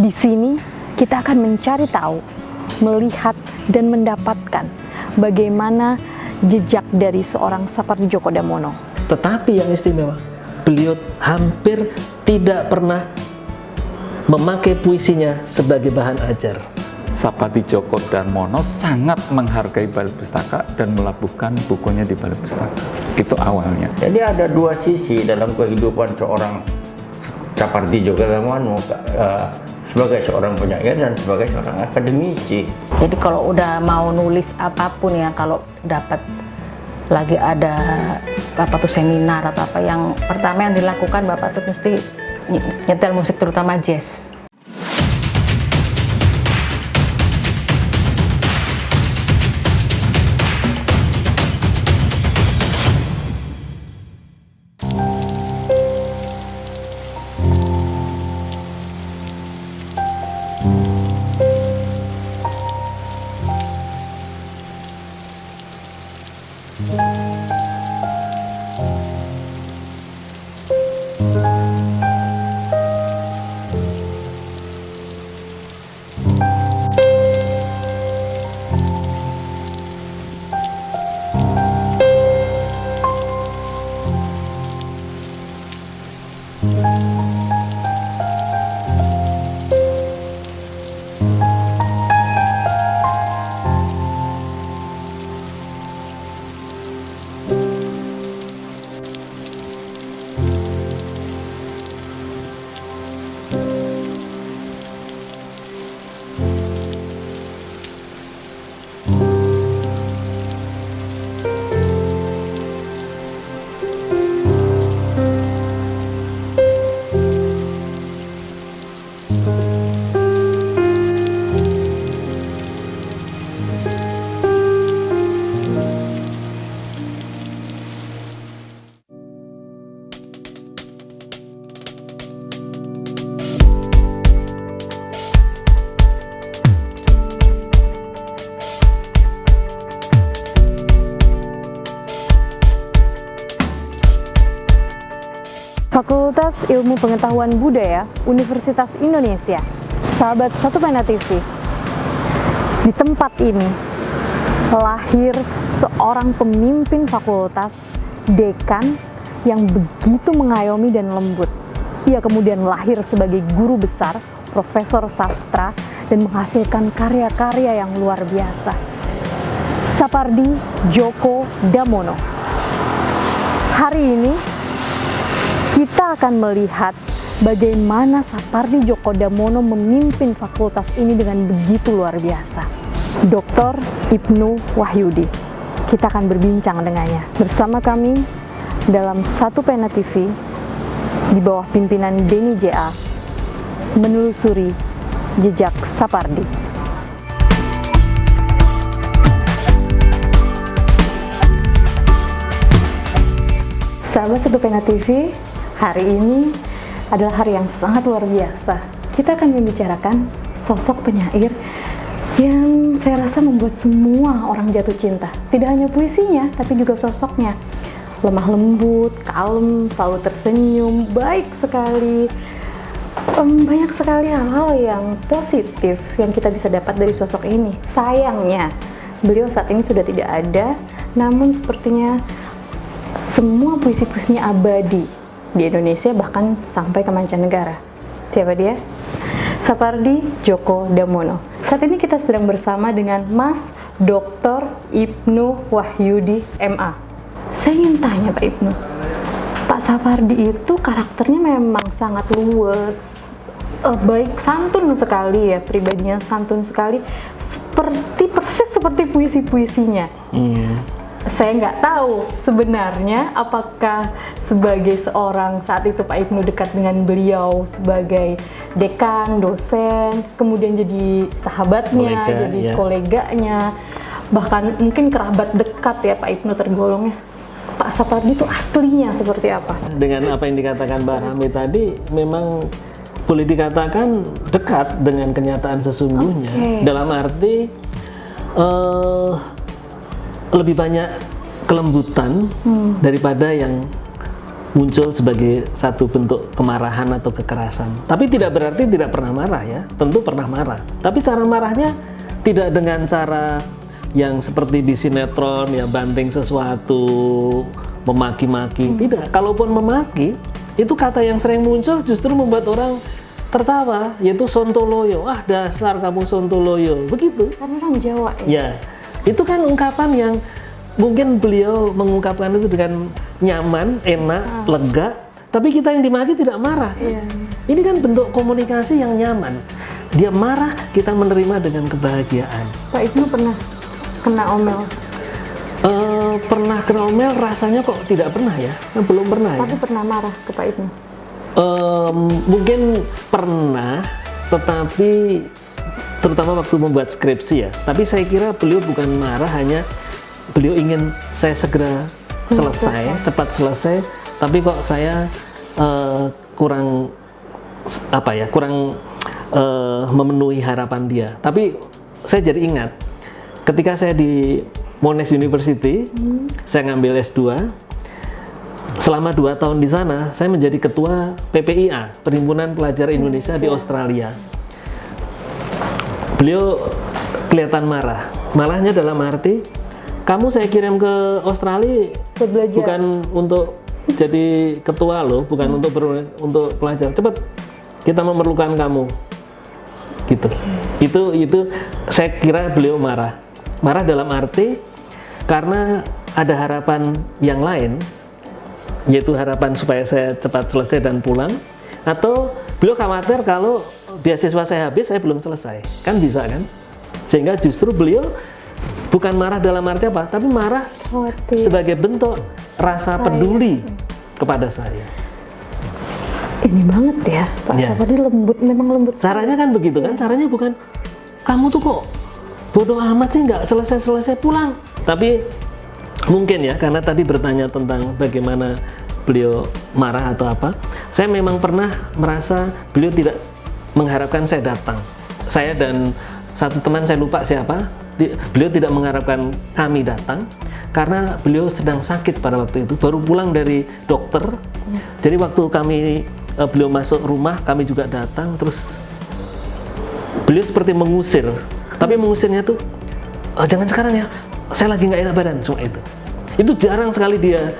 Di sini kita akan mencari tahu, melihat dan mendapatkan bagaimana jejak dari seorang Sapardi Djoko Damono. Tetapi yang istimewa, beliau hampir tidak pernah memakai puisinya sebagai bahan ajar. Sapardi Djoko Damono sangat menghargai Balai Pustaka dan melabuhkan bukunya di Balai Pustaka. Itu awalnya. Jadi ada dua sisi dalam kehidupan seorang Sapardi Djoko Damono, sebagai seorang penyair dan sebagai seorang akademisi. Jadi kalau udah mau nulis apapun ya, kalau dapat lagi ada Bapak tuh seminar atau apa, yang pertama yang dilakukan Bapak tuh mesti nyetel musik, terutama jazz. Fakultas Ilmu Pengetahuan Budaya Universitas Indonesia. Sahabat Satu Pena TV, di tempat ini lahir seorang pemimpin fakultas, dekan yang begitu mengayomi dan lembut. Ia kemudian lahir sebagai guru besar, profesor sastra, dan menghasilkan karya-karya yang luar biasa. Sapardi Djoko Damono. Hari ini kita akan melihat bagaimana Sapardi Djoko Damono memimpin fakultas ini dengan begitu luar biasa. Dr. Ibnu Wahyudi. Kita akan berbincang dengannya. Bersama kami dalam Satu Pena TV di bawah pimpinan Denny J.A. menelusuri jejak Sapardi. Sahabat Satu Pena TV, hari ini adalah hari yang sangat luar biasa. Kita akan membicarakan sosok penyair yang saya rasa membuat semua orang jatuh cinta. Tidak hanya puisinya, tapi juga sosoknya. Lemah lembut, kalem, selalu tersenyum, baik sekali. Banyak sekali hal-hal yang positif yang kita bisa dapat dari sosok ini. Sayangnya, beliau saat ini sudah tidak ada, namun sepertinya semua puisi-puisinya abadi di Indonesia, bahkan sampai ke mancanegara. Siapa dia? Sapardi Djoko Damono. Saat ini kita sedang bersama dengan Mas Dr. Ibnu Wahyudi MA. Saya ingin tanya Pak Ibnu, Pak Sapardi itu karakternya memang sangat luwes, baik, santun sekali ya, pribadinya santun sekali, persis seperti puisi-puisinya. Saya nggak tahu sebenarnya apakah sebagai seorang, saat itu Pak Ibnu dekat dengan beliau sebagai dekan, dosen, kemudian jadi sahabatnya, jadi koleganya, bahkan mungkin kerabat dekat ya Pak Ibnu tergolongnya. Pak Sapardi itu aslinya seperti apa? Dengan apa yang dikatakan Mbak Rami tadi, memang boleh dikatakan dekat dengan kenyataan sesungguhnya. Dalam arti lebih banyak kelembutan daripada yang muncul sebagai satu bentuk kemarahan atau kekerasan. Tapi tidak berarti tidak pernah marah ya, tentu pernah marah. Tapi cara marahnya tidak dengan cara yang seperti di sinetron ya, banting sesuatu, memaki-maki. Tidak, kalaupun memaki, itu kata yang sering muncul justru membuat orang tertawa, yaitu sontoloyo. Ah, dasar kamu sontoloyo, begitu. Karena orang Jawa ya. Ya, itu kan ungkapan yang mungkin beliau mengungkapkan itu dengan nyaman, enak, lega, tapi kita yang dimaki tidak marah. Iya. Ini kan bentuk komunikasi yang nyaman. Dia marah, kita menerima dengan kebahagiaan. Pak Ibnu pernah kena omel, Pernah kena omel, rasanya kok tidak pernah ya? Belum pernah ya? tapi pernah marah ke Pak Ibnu. Mungkin pernah, tetapi terutama waktu membuat skripsi ya. Tapi saya kira beliau bukan marah, hanya beliau ingin saya segera selesai, cepat selesai. Tapi kok saya kurang memenuhi harapan dia. Tapi saya jadi ingat ketika saya di Monash University, saya ngambil S2. Selama 2 tahun di sana, saya menjadi ketua PPIA, Perhimpunan Pelajar Indonesia di Australia. Beliau kelihatan marah. Marahnya dalam arti, kamu saya kirim ke Australia Buat belajar. bukan untuk jadi ketua loh, bukan untuk pelajar. Cepat, kita memerlukan kamu. Gitu. Itu saya kira beliau marah. Marah dalam arti karena ada harapan yang lain, yaitu harapan supaya saya cepat selesai dan pulang, atau beliau khawatir kalau beasiswa saya habis, saya belum selesai. Kan bisa kan? Sehingga justru beliau bukan marah dalam arti apa, tapi marah Khawatir. sebagai bentuk rasa peduli kepada saya. Ini banget ya, Pak Ya. Sapardi, lembut, memang lembut. Caranya kan begitu kan? Caranya bukan kamu tuh kok bodoh amat sih nggak selesai-selesai pulang. Tapi mungkin ya, karena tadi bertanya tentang bagaimana beliau marah atau apa, saya memang pernah merasa beliau tidak mengharapkan saya datang. Saya dan satu teman, saya lupa siapa, beliau tidak mengharapkan kami datang karena beliau sedang sakit pada waktu itu, baru pulang dari dokter. Jadi waktu beliau masuk rumah, kami juga datang, terus beliau seperti mengusir, tapi mengusirnya tuh jangan sekarang ya, saya lagi nggak enak badan, cuma itu. Itu jarang sekali dia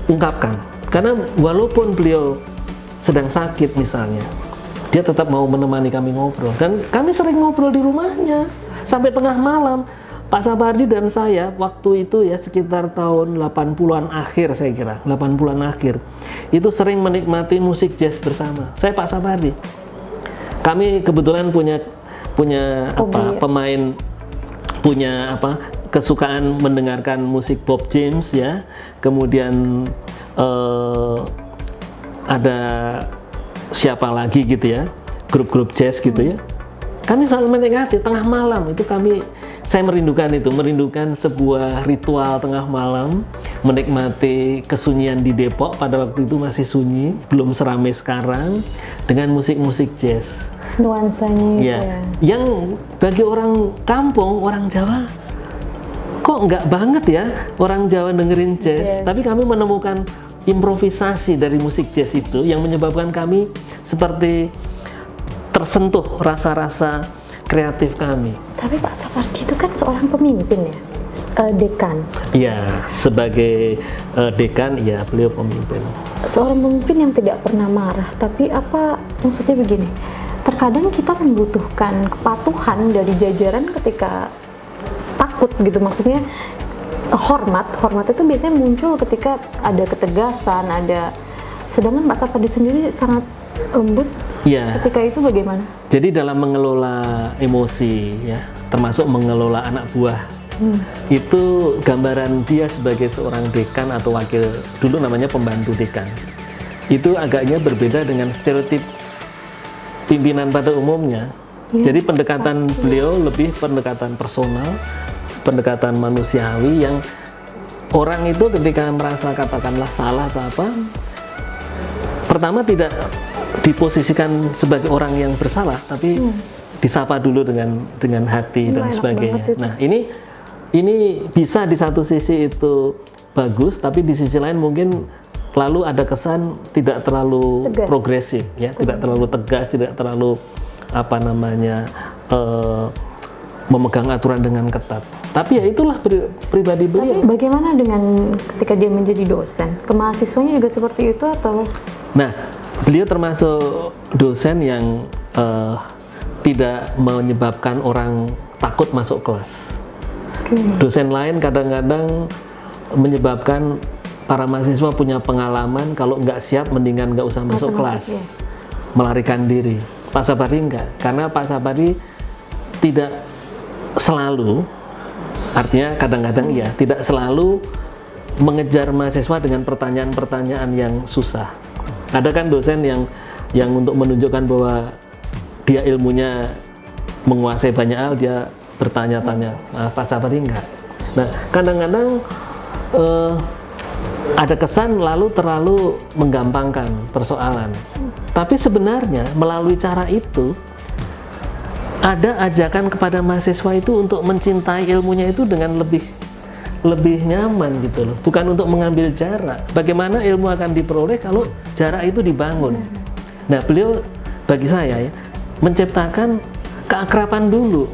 ungkapkan, karena walaupun beliau sedang sakit misalnya, dia tetap mau menemani kami ngobrol, dan kami sering ngobrol di rumahnya sampai tengah malam. Pak Sapardi dan saya waktu itu ya sekitar tahun 80-an akhir, saya kira 80-an akhir, itu sering menikmati musik jazz bersama. Saya Pak Sapardi, kami kebetulan punya pemain, punya kesukaan mendengarkan musik Bob James ya, kemudian ada siapa lagi gitu ya, grup-grup jazz gitu ya. Kami selalu menikmati tengah malam itu, saya merindukan sebuah ritual tengah malam, menikmati kesunyian di Depok, pada waktu itu masih sunyi, belum seramai sekarang, dengan musik-musik jazz. Nuansanya itu Ya, ya. yang bagi orang kampung, orang Jawa, kok nggak banget ya orang Jawa dengerin jazz. Yes. Tapi kami menemukan improvisasi dari musik jazz itu yang menyebabkan kami seperti tersentuh rasa-rasa kreatif kami. Tapi Pak Sapardi itu kan seorang pemimpin ya, dekan. Ya, sebagai dekan, ya beliau pemimpin. Seorang pemimpin yang tidak pernah marah, tapi maksudnya begini, terkadang kita membutuhkan kepatuhan dari jajaran ketika takut gitu, maksudnya hormat itu biasanya muncul ketika ada ketegasan, sedangkan Pak Sapardi sendiri sangat lembut. Ya. Ketika itu bagaimana? Jadi dalam mengelola emosi ya, termasuk mengelola anak buah, itu gambaran dia sebagai seorang dekan atau wakil, dulu namanya pembantu dekan. Itu agaknya berbeda dengan stereotip pimpinan pada umumnya. Jadi pendekatan beliau lebih pendekatan personal, pendekatan manusiawi, yang orang itu ketika merasa katakanlah salah atau apa, pertama tidak diposisikan sebagai orang yang bersalah, tapi disapa dulu dengan hati dan enak sebagainya. banget itu. Nah, ini bisa di satu sisi itu bagus, tapi di sisi lain mungkin lalu ada kesan tidak terlalu Tegas. progresif, ya, tidak terlalu tegas, tidak terlalu apa namanya memegang aturan dengan ketat. Tapi ya itulah pribadi Tapi beliau. bagaimana dengan ketika dia menjadi dosen? Ke mahasiswanya juga seperti itu atau? Nah, beliau termasuk dosen yang tidak menyebabkan orang takut masuk kelas. Dosen lain kadang-kadang menyebabkan para mahasiswa punya pengalaman kalau nggak siap mendingan nggak usah masuk kelas, ya. melarikan diri. Pak Sapardi enggak, karena Pak Sapardi tidak selalu, artinya kadang-kadang ya, tidak selalu mengejar mahasiswa dengan pertanyaan-pertanyaan yang susah. Ada kan dosen yang untuk menunjukkan bahwa dia ilmunya menguasai banyak hal, dia bertanya-tanya. Nah, Pak Sapardi enggak. Nah, kadang-kadang ada kesan lalu terlalu menggampangkan persoalan. Tapi sebenarnya melalui cara itu ada ajakan kepada mahasiswa itu untuk mencintai ilmunya itu dengan lebih nyaman gitu loh. Bukan untuk mengambil jarak. Bagaimana ilmu akan diperoleh kalau jarak itu dibangun. Nah, beliau bagi saya ya menciptakan keakraban dulu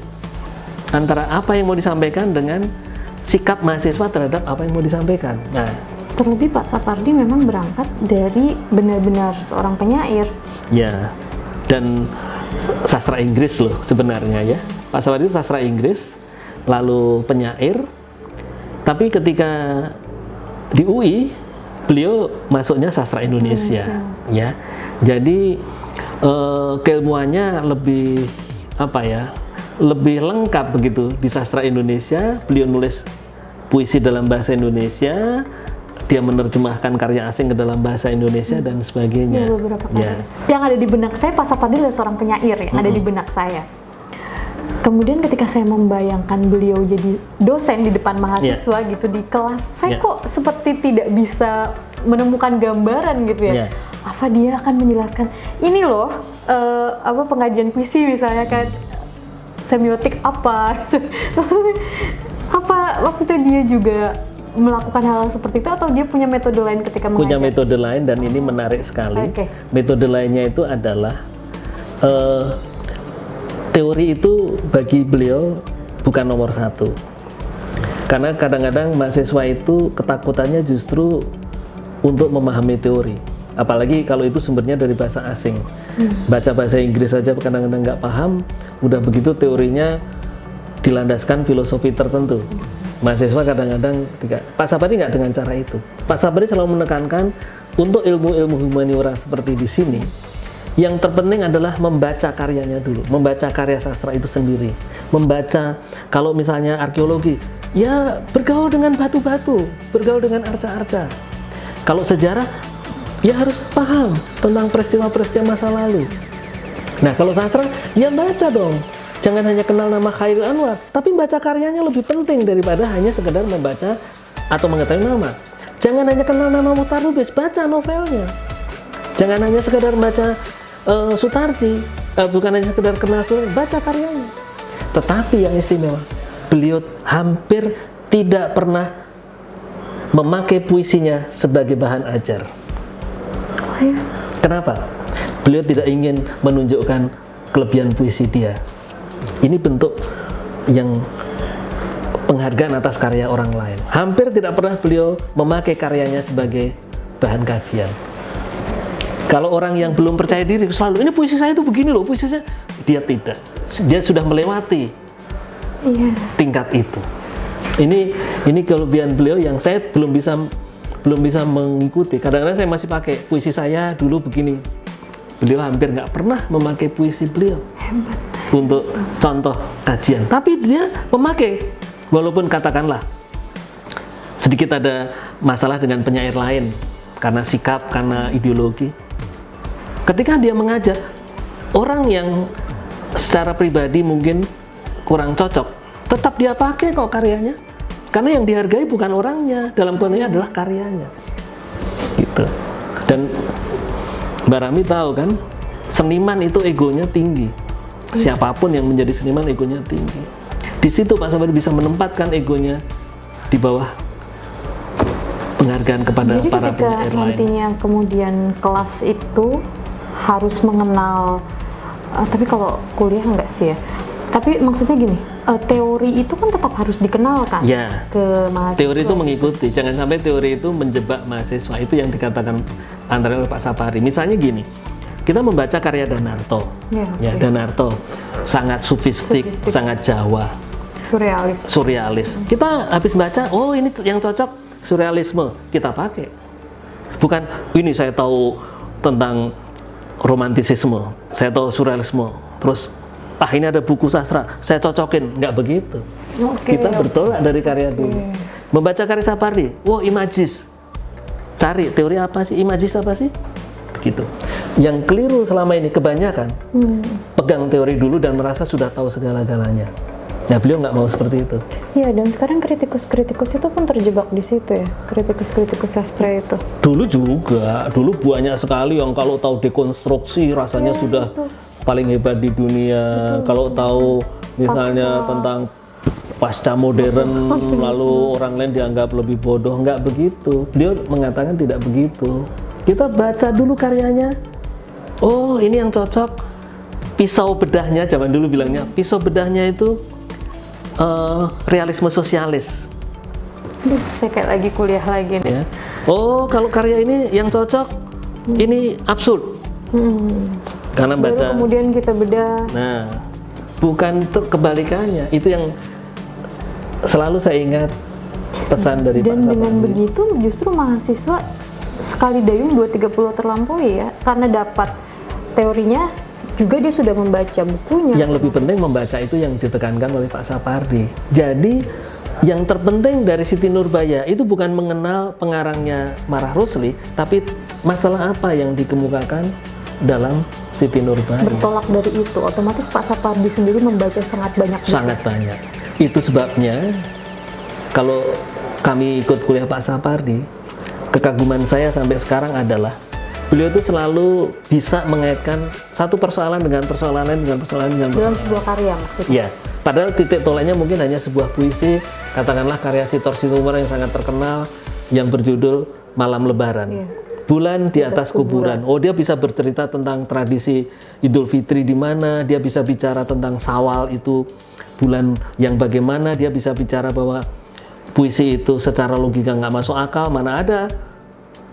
antara apa yang mau disampaikan dengan sikap mahasiswa terhadap apa yang mau disampaikan. Nah, Terlebih Pak Sapardi memang berangkat dari benar-benar seorang penyair. ya, dan sastra Inggris loh sebenarnya ya. Pak Sapardi itu sastra Inggris, lalu penyair. Tapi ketika di UI, beliau masuknya sastra Indonesia, ya. Jadi keilmuannya lebih apa ya? Lebih lengkap begitu di sastra Indonesia. Beliau nulis puisi dalam bahasa Indonesia. Dia menerjemahkan karya asing ke dalam bahasa Indonesia dan sebagainya. Ya, beberapa kali. Ya. Yang ada di benak saya, Pak Sapardi adalah seorang penyair yang ada di benak saya. Kemudian ketika saya membayangkan beliau jadi dosen di depan mahasiswa gitu di kelas, saya kok seperti tidak bisa menemukan gambaran gitu ya. Apa dia akan menjelaskan, ini loh apa pengajian puisi misalnya kan, semiotik apa, apa maksudnya dia juga melakukan hal seperti itu atau dia punya metode lain ketika mengajar? Punya metode lain dan ini menarik sekali. Oke. Metode lainnya itu adalah teori itu bagi beliau bukan nomor satu. Karena kadang-kadang mahasiswa itu ketakutannya justru untuk memahami teori. Apalagi kalau itu sumbernya dari bahasa asing. Baca bahasa Inggris saja kadang-kadang nggak paham, udah begitu teorinya dilandaskan filosofi tertentu. Mahasiswa kadang-kadang tidak. Pak Sapardi nggak dengan cara itu. Pak Sapardi selalu menekankan untuk ilmu-ilmu humaniora seperti di sini, yang terpenting adalah membaca karyanya dulu, membaca karya sastra itu sendiri, membaca kalau misalnya arkeologi, ya bergaul dengan batu-batu, bergaul dengan arca-arca. Kalau sejarah, ya harus paham tentang peristiwa-peristiwa masa lalu. Nah, kalau sastra, ya baca dong. Jangan hanya kenal nama Khairil Anwar, tapi baca karyanya lebih penting daripada hanya sekedar membaca atau mengetahui nama. Jangan hanya kenal nama Muchtar Lubis, baca novelnya. Jangan hanya sekedar baca Sutarji, bukan hanya sekedar kenal Sutarji, baca karyanya. Tetapi yang istimewa, beliau hampir tidak pernah memakai puisinya sebagai bahan ajar. Kenapa? Beliau tidak ingin menunjukkan kelebihan puisi dia. Ini bentuk yang penghargaan atas karya orang lain. Hampir tidak pernah beliau memakai karyanya sebagai bahan kajian. Kalau orang yang belum percaya diri selalu, ini puisi saya itu begini loh, puisi saya. Dia tidak. Dia sudah melewati tingkat itu. Ini kelebihan beliau yang saya belum bisa mengikuti. Kadang-kadang saya masih pakai puisi saya dulu begini. Beliau hampir nggak pernah memakai puisi beliau. Hebat. Untuk contoh kajian, tapi dia memakai, walaupun katakanlah sedikit ada masalah dengan penyair lain karena sikap, karena ideologi. Ketika dia mengajar orang yang secara pribadi mungkin kurang cocok, tetap dia pakai kok karyanya, karena yang dihargai bukan orangnya, dalam konteksnya adalah karyanya, gitu. Dan Mbak Rami tahu kan, seniman itu egonya tinggi. Siapapun yang menjadi seniman egonya tinggi. Di situ Pak Sapardi bisa menempatkan egonya di bawah penghargaan kepada Jadi para ketika penyair lain. nantinya kemudian kelas itu harus mengenal, tapi kalau kuliah enggak sih ya. Tapi maksudnya gini, teori itu kan tetap harus dikenalkan Ya. ke mahasiswa. Teori itu mengikuti, jangan sampai teori itu menjebak mahasiswa. Itu yang dikatakan antara oleh Pak Sapari. Misalnya gini, kita membaca karya Danarto. Ya, oke. Danarto sangat sofistik, Sofistik. sangat Jawa, surrealis. Kita habis baca, oh ini yang cocok surrealisme, kita pakai. Bukan ini saya tahu tentang romantisisme, saya tahu surrealisme, terus ini ada buku sastra, saya cocokin, nggak begitu. Oke, Kita oke. bertolak dari karya dulu. Membaca karya Sapardi, imagis. Cari teori apa sih? Imagis apa sih? Begitu. Yang keliru selama ini kebanyakan pegang teori dulu dan merasa sudah tahu segala-galanya. Nah, beliau nggak mau seperti itu. Iya, dan sekarang kritikus-kritikus itu pun terjebak di situ ya, kritikus-kritikus sastra itu. Dulu juga, dulu banyak sekali yang kalau tahu dekonstruksi rasanya sudah paling hebat di dunia. Kalau tahu misalnya tentang pasca modern, lalu orang lain dianggap lebih bodoh. Nggak begitu. Beliau mengatakan tidak begitu. Kita baca dulu karyanya. Oh, ini yang cocok. Pisau bedahnya, zaman dulu bilangnya, pisau bedahnya itu realisme sosialis. Saya kayak lagi kuliah lagi nih. Ya. Oh, kalau karya ini yang cocok, ini absurd. Karena Baru baca. kemudian kita bedah. Nah, bukan kebalikannya. Itu yang selalu saya ingat pesan dari Pak Dan dengan Sapari. begitu justru mahasiswa sekali dayung 230 terlampaui ya, karena dapat teorinya juga dia sudah membaca bukunya. Yang lebih penting membaca itu yang ditekankan oleh Pak Sapardi. Jadi yang terpenting dari Siti Nurbaya itu bukan mengenal pengarangnya Marah Rusli, tapi masalah apa yang dikemukakan dalam Siti Nurbaya. Bertolak dari itu, otomatis Pak Sapardi sendiri membaca sangat banyak buku. Sangat banyak. Itu sebabnya kalau kami ikut kuliah Pak Sapardi, kekaguman saya sampai sekarang adalah beliau itu selalu bisa mengaitkan satu persoalan dengan persoalan lain, dengan persoalan dengan Dalam persoalan. sebuah karya maksudnya. Ya, padahal titik tolaknya mungkin hanya sebuah puisi, katakanlah karya Sitor Situmorang yang sangat terkenal, yang berjudul Malam Lebaran. Iya. Bulan di atas kuburan. Oh, dia bisa bercerita tentang tradisi Idul Fitri di mana, dia bisa bicara tentang Syawal itu bulan yang bagaimana, dia bisa bicara bahwa puisi itu secara logika nggak masuk akal, mana ada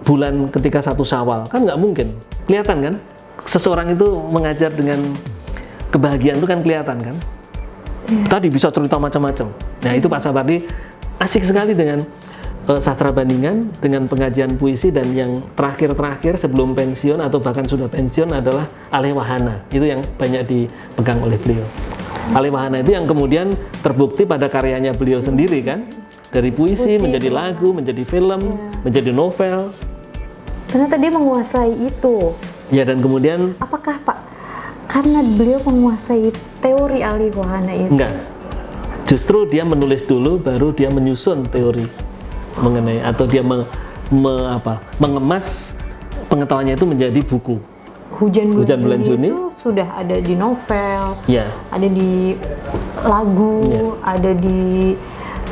bulan ketika 1 Syawal, kan nggak mungkin. Kelihatan kan? Seseorang itu mengajar dengan kebahagiaan itu kan kelihatan kan? Tadi bisa cerita macam-macam. Nah, itu Pak Sapardi asik sekali dengan sastra bandingan, dengan pengajian puisi, dan yang terakhir-terakhir sebelum pensiun atau bahkan sudah pensiun adalah Alih Wahana. Itu yang banyak dipegang oleh beliau. Alih Wahana itu yang kemudian terbukti pada karyanya beliau sendiri kan? Dari puisi menjadi lagu, menjadi film, menjadi novel. Ternyata dia menguasai itu. Ya, dan kemudian Apakah Pak, karena beliau menguasai teori Alih Wahana itu? enggak. Justru dia menulis dulu, baru dia menyusun teori mengenai, atau dia mengemas pengetahuannya itu menjadi buku. Hujan Hujan Bulan Juni itu sudah ada di novel, Ya, ada di lagu, ada di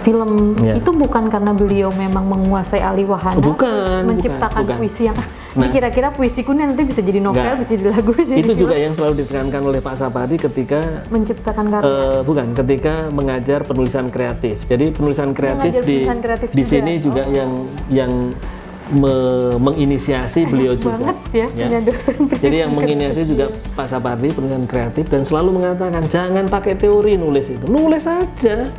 film. Ya. Itu bukan karena beliau memang menguasai Alih Wahana, Bukan, menciptakan bukan. puisi yang Nah. ini kira-kira puisiku nanti bisa jadi novel, Enggak. bisa jadi lagu, bisa jadi itu film. juga yang selalu ditekankan oleh Pak Sapardi ketika Menciptakan karya. ketika mengajar penulisan kreatif. Jadi penulisan kreatif Mengajar penulisan kreatif di juga. sini juga yang menginisiasi beliau juga. banget ya, punya dosen Jadi yang menginisiasi juga Pak Sapardi penulisan kreatif, dan selalu mengatakan jangan pakai teori nulis itu, nulis saja.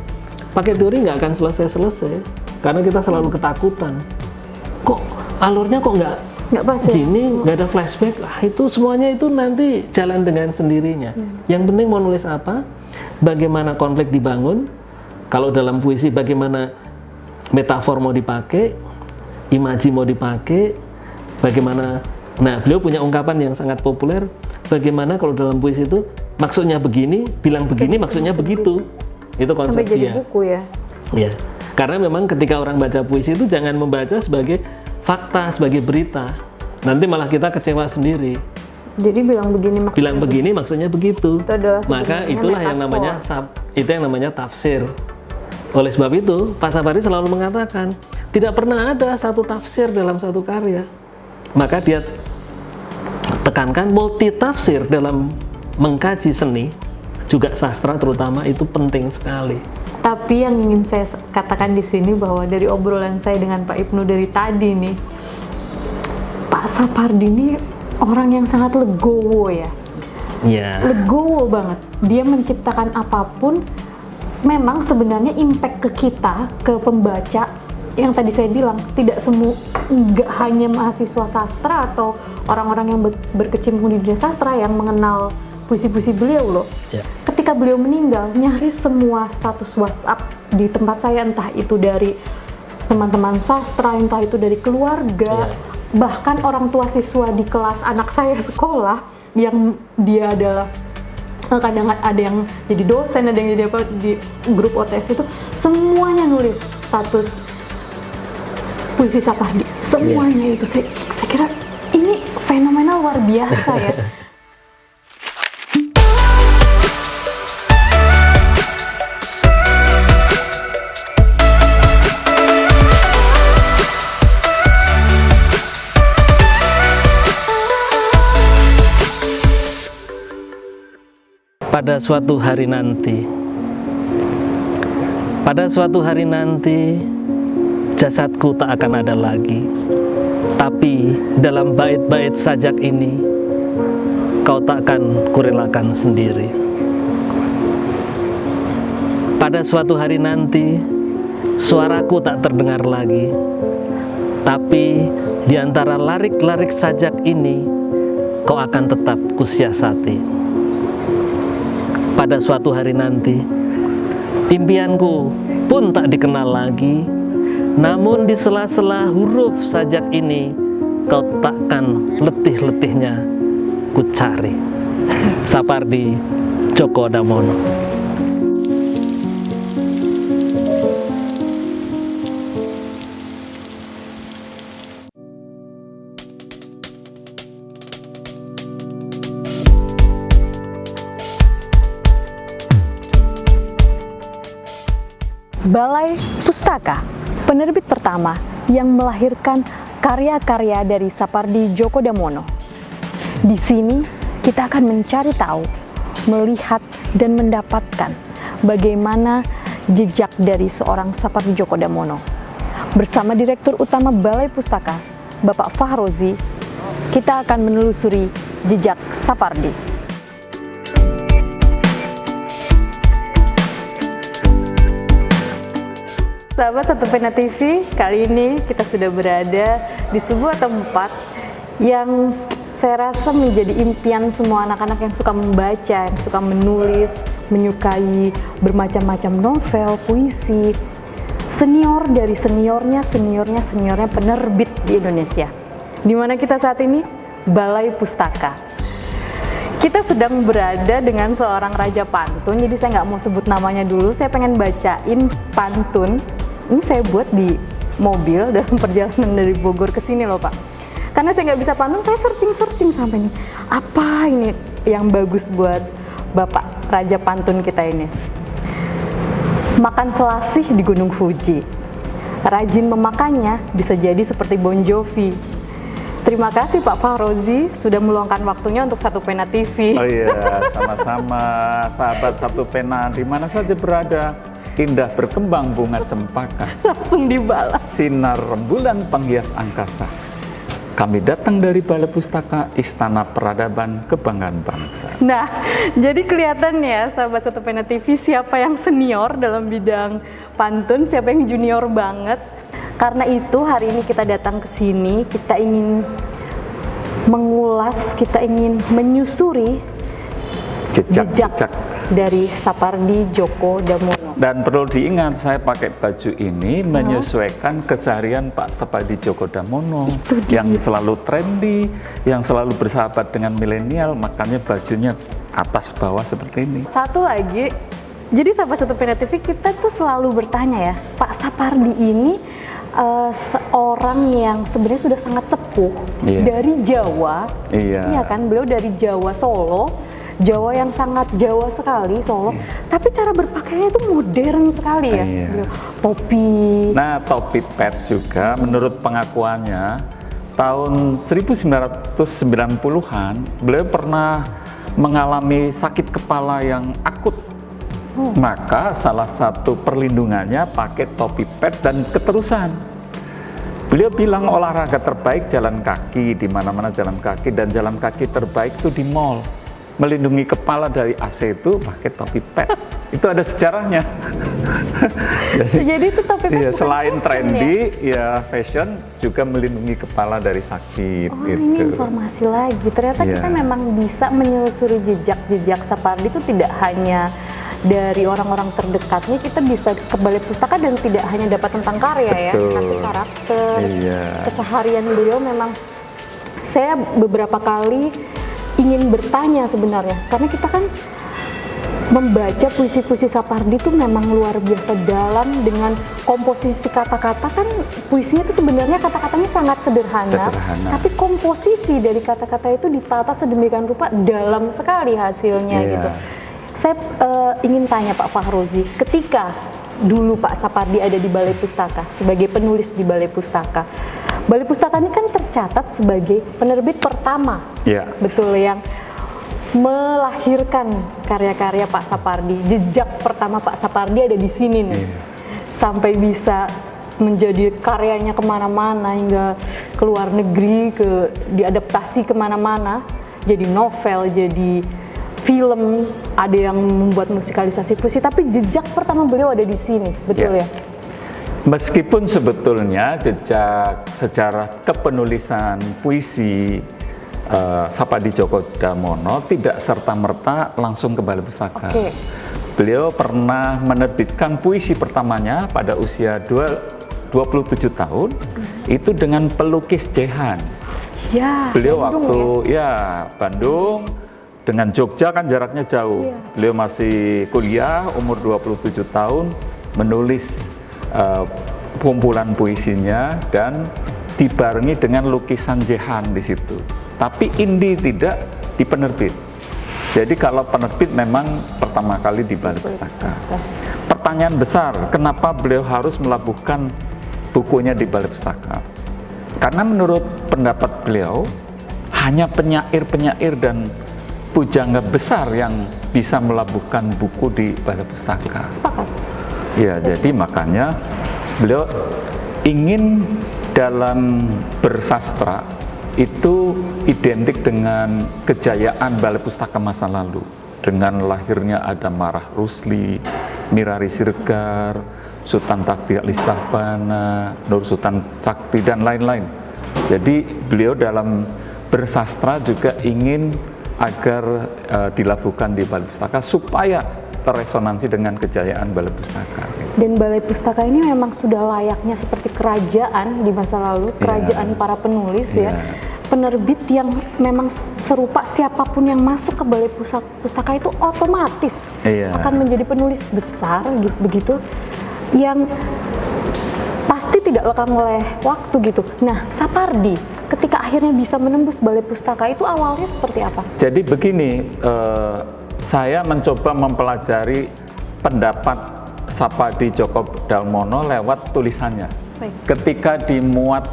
Pakai teori nggak akan selesai-selesai, karena kita selalu ketakutan. Kok alurnya kok Nggak pas ya? gini, nggak ada flashback, itu semuanya itu nanti jalan dengan sendirinya. Yang penting mau nulis apa, bagaimana konflik dibangun, kalau dalam puisi bagaimana metafor mau dipakai, imaji mau dipakai, bagaimana. Nah, beliau punya ungkapan yang sangat populer, bagaimana kalau dalam puisi itu maksudnya begini, bilang begini, maksudnya begitu. Itu konsep Sampai jadi dia. buku ya. Ya, karena memang ketika orang baca puisi itu jangan membaca sebagai fakta, sebagai berita. Nanti malah kita kecewa sendiri. Jadi bilang begini maksudnya. Bilang begini maksudnya begitu. Itu adalah Maka sebenarnya itulah yang metafor. namanya itu yang namanya tafsir. Oleh sebab itu, Pak Sapardi selalu mengatakan, tidak pernah ada satu tafsir dalam satu karya. Maka dia tekankan multi tafsir dalam mengkaji seni, juga sastra terutama, itu penting sekali. Tapi yang ingin saya katakan di sini bahwa dari obrolan saya dengan Pak Ibnu dari tadi nih, Pak Sapardi ini orang yang sangat legowo ya. Ya. Legowo banget. Dia menciptakan apapun, memang sebenarnya impact ke kita, ke pembaca, yang tadi saya bilang, tidak semua, nggak hanya mahasiswa sastra atau orang-orang yang berkecimpung di dunia sastra yang mengenal puisi-puisi beliau loh. Ya. Ketika beliau meninggal, nyaris semua status WhatsApp di tempat saya, entah itu dari teman-teman sastra, entah itu dari keluarga, bahkan orang tua siswa di kelas anak saya sekolah, yang dia adalah kadang ada yang jadi dosen, ada yang jadi apa di grup OTS itu, semuanya nulis status puisi Sapardi, semuanya itu. Saya kira ini fenomenal luar biasa ya. Pada suatu hari nanti, jasadku tak akan ada lagi. Tapi dalam bait-bait sajak ini, kau takkan kurelakan sendiri. Pada suatu hari nanti, suaraku tak terdengar lagi. Tapi di antara larik-larik sajak ini, kau akan tetap kusiasati. Pada suatu hari nanti, impianku pun tak dikenal lagi, namun di sela-sela huruf sajak ini, kau takkan letih-letihnya ku cari. Sapardi Djoko Damono. Balai Pustaka, penerbit pertama yang melahirkan karya-karya dari Sapardi Djoko Damono. Di sini kita akan mencari tahu, melihat dan mendapatkan bagaimana jejak dari seorang Sapardi Djoko Damono. Bersama Direktur Utama Balai Pustaka, Bapak Fahrozi, kita akan menelusuri jejak Sapardi. Sahabat Satu Pena TV, kali ini kita sudah berada di sebuah tempat yang saya rasa menjadi impian semua anak-anak yang suka membaca, yang suka menulis, menyukai bermacam-macam novel, puisi. Senior dari seniornya penerbit di Indonesia. Di mana kita saat ini? Balai Pustaka. Kita sedang berada dengan seorang raja pantun, jadi saya nggak mau sebut namanya dulu, saya pengen bacain pantun. Ini saya buat di mobil dalam perjalanan dari Bogor ke sini loh Pak. Karena saya nggak bisa pantun, saya searching sampai nih. Apa ini yang bagus buat Bapak Raja Pantun kita ini? Makan selasih di Gunung Fuji. Rajin memakannya bisa jadi seperti Bon Jovi. Terima kasih Pak Fahrozi sudah meluangkan waktunya untuk Satu Pena TV. Oh iya, sama-sama sahabat Satu Pena di mana saja berada. Indah berkembang bunga cempaka, Langsung dibalas. sinar rembulan penghias angkasa. Kami datang dari Balai Pustaka, Istana Peradaban Kebanggaan Bangsa. Nah, jadi kelihatan ya sahabat Satu Pena TV siapa yang senior dalam bidang pantun, siapa yang junior banget. Karena itu hari ini kita datang ke sini, kita ingin mengulas, kita ingin menyusuri jejak dari Sapardi Djoko Damono. Dan perlu diingat, saya pakai baju ini menyesuaikan keseharian Pak Sapardi Djoko Damono yang selalu trendy, yang selalu bersahabat dengan milenial, makanya bajunya atas bawah seperti ini. Satu lagi, jadi sahabat Satu Pena TV kita tuh selalu bertanya ya, Pak Sapardi ini seorang yang sebenarnya sudah sangat sepuh dari Jawa, iya kan, beliau dari Jawa Solo, Jawa yang sangat Jawa sekali, Solo. Tapi cara berpakaiannya itu modern sekali ya. Iya. Beliau. Topi. Nah, topi pet juga menurut pengakuannya tahun 1990-an beliau pernah mengalami sakit kepala yang akut. Maka salah satu perlindungannya pakai topi pet dan keterusan. Beliau bilang olahraga terbaik jalan kaki, di mana-mana jalan kaki, dan jalan kaki terbaik itu di mall. Melindungi kepala dari AC itu pakai topi pet. Itu ada sejarahnya. Jadi itu topi pet Iya, bukan selain fashion trendy, ya? ya fashion juga melindungi kepala dari sakit. Oh, gitu. ini informasi lagi. Ternyata Iya. kita memang bisa menelusuri jejak-jejak Sapardi itu tidak hanya dari orang-orang terdekatnya, kita bisa ke Balai Pustaka dan tidak hanya dapat tentang karya Betul. ya, tapi karakter, Iya. keseharian beliau. Memang saya beberapa kali ingin bertanya sebenarnya, karena kita kan membaca puisi-puisi Sapardi itu memang luar biasa dalam, dengan komposisi kata-kata. Kan puisinya itu sebenarnya kata-katanya sangat sederhana, Sederhana. tapi komposisi dari kata-kata itu ditata sedemikian rupa, dalam sekali hasilnya Iya. gitu. Saya ingin tanya Pak Fahrozi, ketika dulu Pak Sapardi ada di Balai Pustaka sebagai penulis di Balai Pustaka, Balai Pustaka ini kan tercatat sebagai penerbit pertama, Iya. betul, yang melahirkan karya-karya Pak Sapardi. Jejak pertama Pak Sapardi ada di sini nih, sampai bisa menjadi karyanya kemana-mana, hingga ke luar negeri, diadaptasi kemana-mana, jadi novel, jadi film, ada yang membuat musikalisasi puisi, tapi jejak pertama beliau ada di sini, betul Ya. ya? Meskipun sebetulnya jejak sejarah kepenulisan puisi Sapardi Djoko Damono tidak serta-merta langsung ke Balai Pustaka. Oke. Beliau pernah menerbitkan puisi pertamanya pada usia 27 tahun, itu dengan pelukis Jehan. Ya, Beliau Bandung waktu Bandung dengan Jogja kan jaraknya jauh. Iya. Beliau masih kuliah, umur 27 tahun, menulis kumpulan puisinya dan dibarengi dengan lukisan Jehan di situ. Tapi Indi tidak di penerbit. Jadi kalau penerbit memang pertama kali di Balai Pustaka. Pertanyaan besar, kenapa beliau harus melabuhkan bukunya di Balai Pustaka? Karena menurut pendapat beliau, hanya penyair-penyair dan pujangga besar yang bisa melabuhkan buku di Balai Pustaka. Sepakat. Ya, jadi makanya beliau ingin dalam bersastra itu identik dengan kejayaan Balai Pustaka masa lalu. Dengan lahirnya ada Marah Rusli, Mirari Siregar, Sultan Takdir Lisahbana, Nur Sultan Sakti, dan lain-lain. Jadi beliau dalam bersastra juga ingin agar dilakukan di Balai Pustaka supaya terresonansi dengan kejayaan Balai Pustaka. Dan Balai Pustaka ini memang sudah layaknya seperti kerajaan di masa lalu, kerajaan para penulis ya. Penerbit yang memang serupa, siapapun yang masuk ke Balai Pustaka itu otomatis akan menjadi penulis besar begitu, yang pasti tidak lekang oleh waktu gitu. Nah, Sapardi ketika akhirnya bisa menembus Balai Pustaka itu awalnya seperti apa? Jadi begini, saya mencoba mempelajari pendapat Sapardi Djoko Damono lewat tulisannya. Baik. Ketika dimuat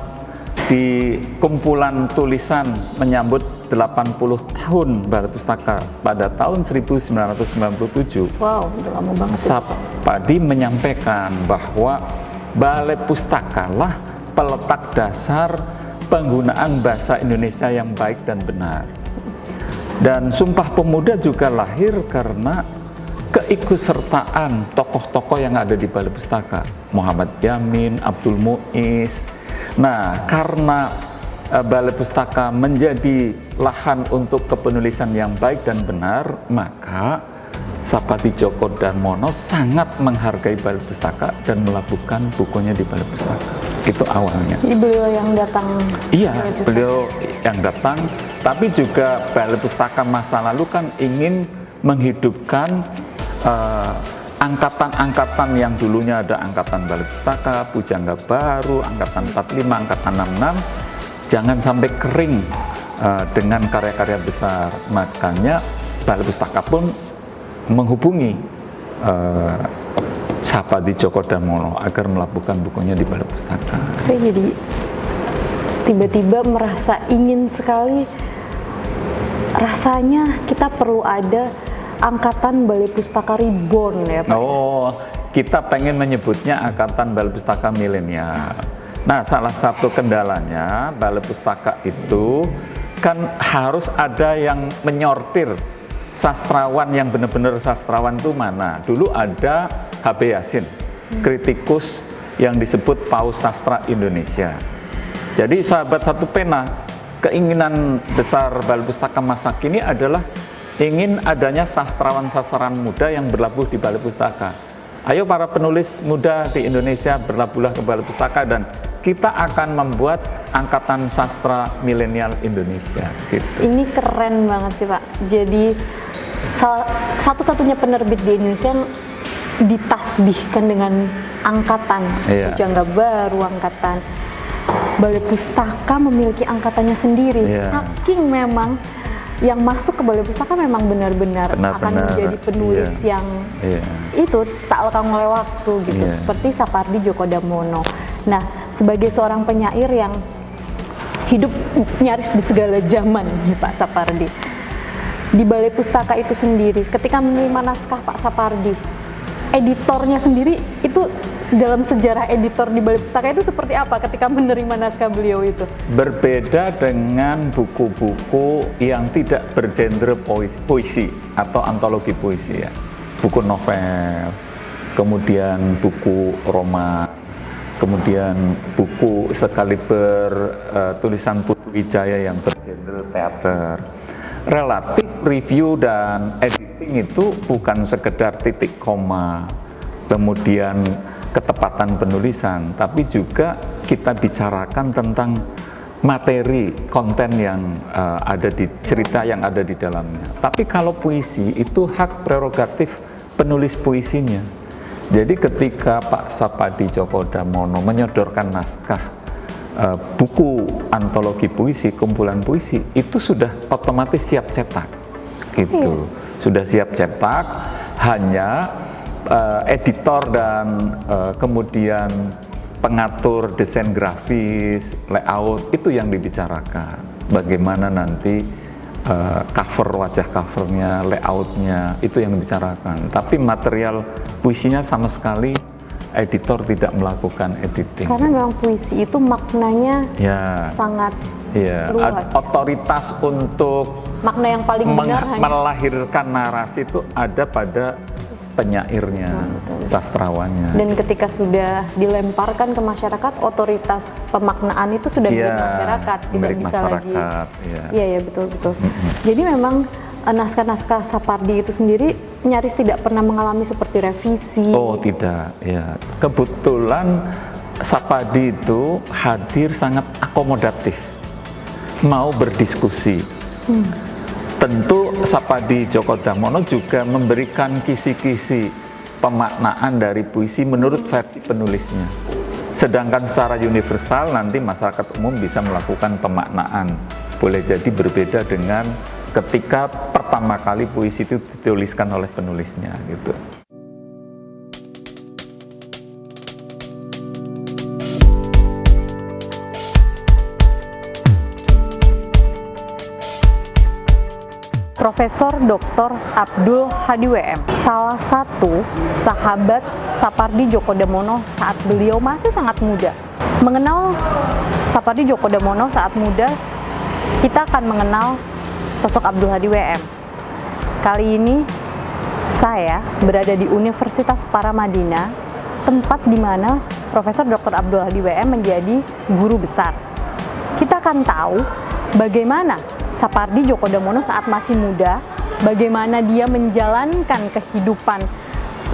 di kumpulan tulisan menyambut 80 tahun Balai Pustaka pada tahun 1997, Wow, udah lama banget. Sapardi menyampaikan bahwa Balai Pustaka lah peletak dasar penggunaan bahasa Indonesia yang baik dan benar. Dan Sumpah Pemuda juga lahir karena keikutsertaan tokoh-tokoh yang ada di Balai Pustaka, Muhammad Yamin, Abdul Muiz. Nah, karena Balai Pustaka menjadi lahan untuk kepenulisan yang baik dan benar, maka Sapardi Djoko Damono sangat menghargai Balai Pustaka dan melabuhkan bukunya di Balai Pustaka. Itu awalnya. Jadi beliau yang datang. Iya, Balai Pustaka. beliau yang datang, tapi juga Balai Pustaka masa lalu kan ingin menghidupkan angkatan-angkatan yang dulunya ada angkatan Balai Pustaka, Pujangga Baru, angkatan 45, angkatan 66, jangan sampai kering dengan karya-karya besar. Makanya Balai Pustaka pun menghubungi Sapadi Djoko Damono agar melabuhkan bukunya di Balai Pustaka. Saya jadi tiba-tiba merasa ingin sekali, rasanya kita perlu ada angkatan Balai Pustaka Reborn ya Pak. Oh, kita pengen menyebutnya Angkatan Balai Pustaka Milenial. Nah, salah satu kendalanya Balai Pustaka itu kan harus ada yang menyortir sastrawan yang benar-benar sastrawan itu mana. Dulu ada H.B. Yasin, kritikus yang disebut Paus Sastra Indonesia. Jadi sahabat Satu Pena, keinginan besar Balai Pustaka masa kini adalah ingin adanya sastrawan-sastrawan muda yang berlabuh di Balai Pustaka. Ayo para penulis muda di Indonesia berlabuhlah ke Balai Pustaka dan kita akan membuat Angkatan Sastra Milenial Indonesia. Gitu. Ini keren banget sih Pak. Jadi satu-satunya penerbit di Indonesia yang ditasbihkan dengan angkatan. Iya. Pujangga Baru, angkatan. Balai Pustaka memiliki angkatannya sendiri. Iya. Saking memang yang masuk ke Balai Pustaka memang benar-benar akan menjadi penulis yang itu tak lekang oleh waktu gitu. Seperti Sapardi Djoko Damono. Nah, sebagai seorang penyair yang hidup nyaris di segala zaman nih Pak Sapardi, di Balai Pustaka itu sendiri, ketika menerima naskah Pak Sapardi, editornya sendiri itu dalam sejarah editor di Balai Pustaka itu seperti apa ketika menerima naskah beliau itu? Berbeda dengan buku-buku yang tidak bergenre puisi atau antologi puisi ya. Buku novel, kemudian buku roman, kemudian buku sekaliber tulisan Putu Wijaya yang bergenre teater. Relatif review dan editing itu bukan sekedar titik koma, kemudian ketepatan penulisan, tapi juga kita bicarakan tentang materi, konten yang ada di cerita yang ada di dalamnya. Tapi kalau puisi itu hak prerogatif penulis puisinya. Jadi ketika Pak Sapadi Djoko Damono menyodorkan naskah buku antologi puisi, kumpulan puisi, itu sudah otomatis siap cetak, gitu. Sudah siap cetak, hanya editor dan kemudian pengatur desain grafis, layout itu yang dibicarakan. Bagaimana nanti cover, wajah covernya, layoutnya, itu yang dibicarakan. Tapi material puisinya sama sekali editor tidak melakukan editing. Karena memang puisi itu maknanya sangat luas. Otoritas untuk makna yang paling benar melahirkan narasi itu ada pada penyairnya, sastrawannya. Dan ketika sudah dilemparkan ke masyarakat, otoritas pemaknaan itu sudah milik masyarakat, tidak bisa masyarakat, lagi. Iya, betul. Jadi memang naskah-naskah Sapardi itu sendiri nyaris tidak pernah mengalami seperti revisi. Oh tidak, ya. Kebetulan Sapardi itu hadir sangat akomodatif, mau berdiskusi. Tentu Sapardi Djoko Damono juga memberikan kisi-kisi pemaknaan dari puisi menurut versi penulisnya. Sedangkan secara universal nanti masyarakat umum bisa melakukan pemaknaan. Boleh jadi berbeda dengan ketika pertama kali puisi itu dituliskan oleh penulisnya gitu. Profesor Dr. Abdul Hadi WM, salah satu sahabat Sapardi Djoko Damono saat beliau masih sangat muda. Mengenal Sapardi Djoko Damono saat muda, kita akan mengenal sosok Abdul Hadi WM. Kali ini saya berada di Universitas Paramadina, tempat di mana Profesor Dr. Abdul Hadi WM menjadi guru besar. Kita akan tahu bagaimana Sapardi Djoko Damono saat masih muda, bagaimana dia menjalankan kehidupan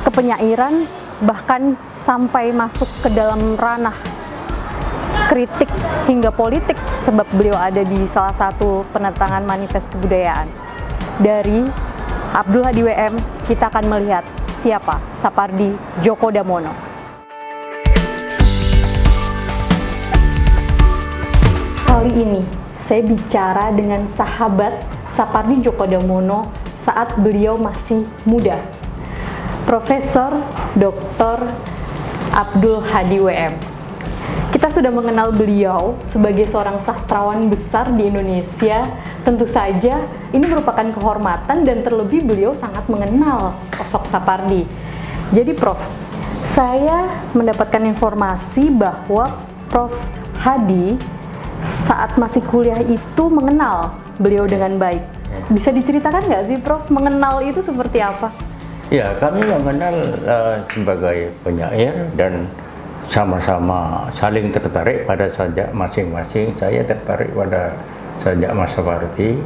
kepenyairan, bahkan sampai masuk ke dalam ranah kritik hingga politik, sebab beliau ada di salah satu penetangan manifest kebudayaan. Dari Abdul Hadi WM, kita akan melihat siapa Sapardi Djoko Damono. Kali ini saya bicara dengan sahabat Sapardi Djoko Damono saat beliau masih muda. Profesor Dr. Abdul Hadi WM. Kita sudah mengenal beliau sebagai seorang sastrawan besar di Indonesia. Tentu saja ini merupakan kehormatan dan terlebih beliau sangat mengenal sosok Sapardi. Jadi Prof, saya mendapatkan informasi bahwa Prof Hadi saat masih kuliah itu mengenal beliau dengan baik. Bisa diceritakan nggak sih Prof, mengenal itu seperti apa? Ya, kami mengenal sebagai penyair dan sama-sama saling tertarik pada sajak masing-masing. Saya tertarik pada sajak Mas Sapardi,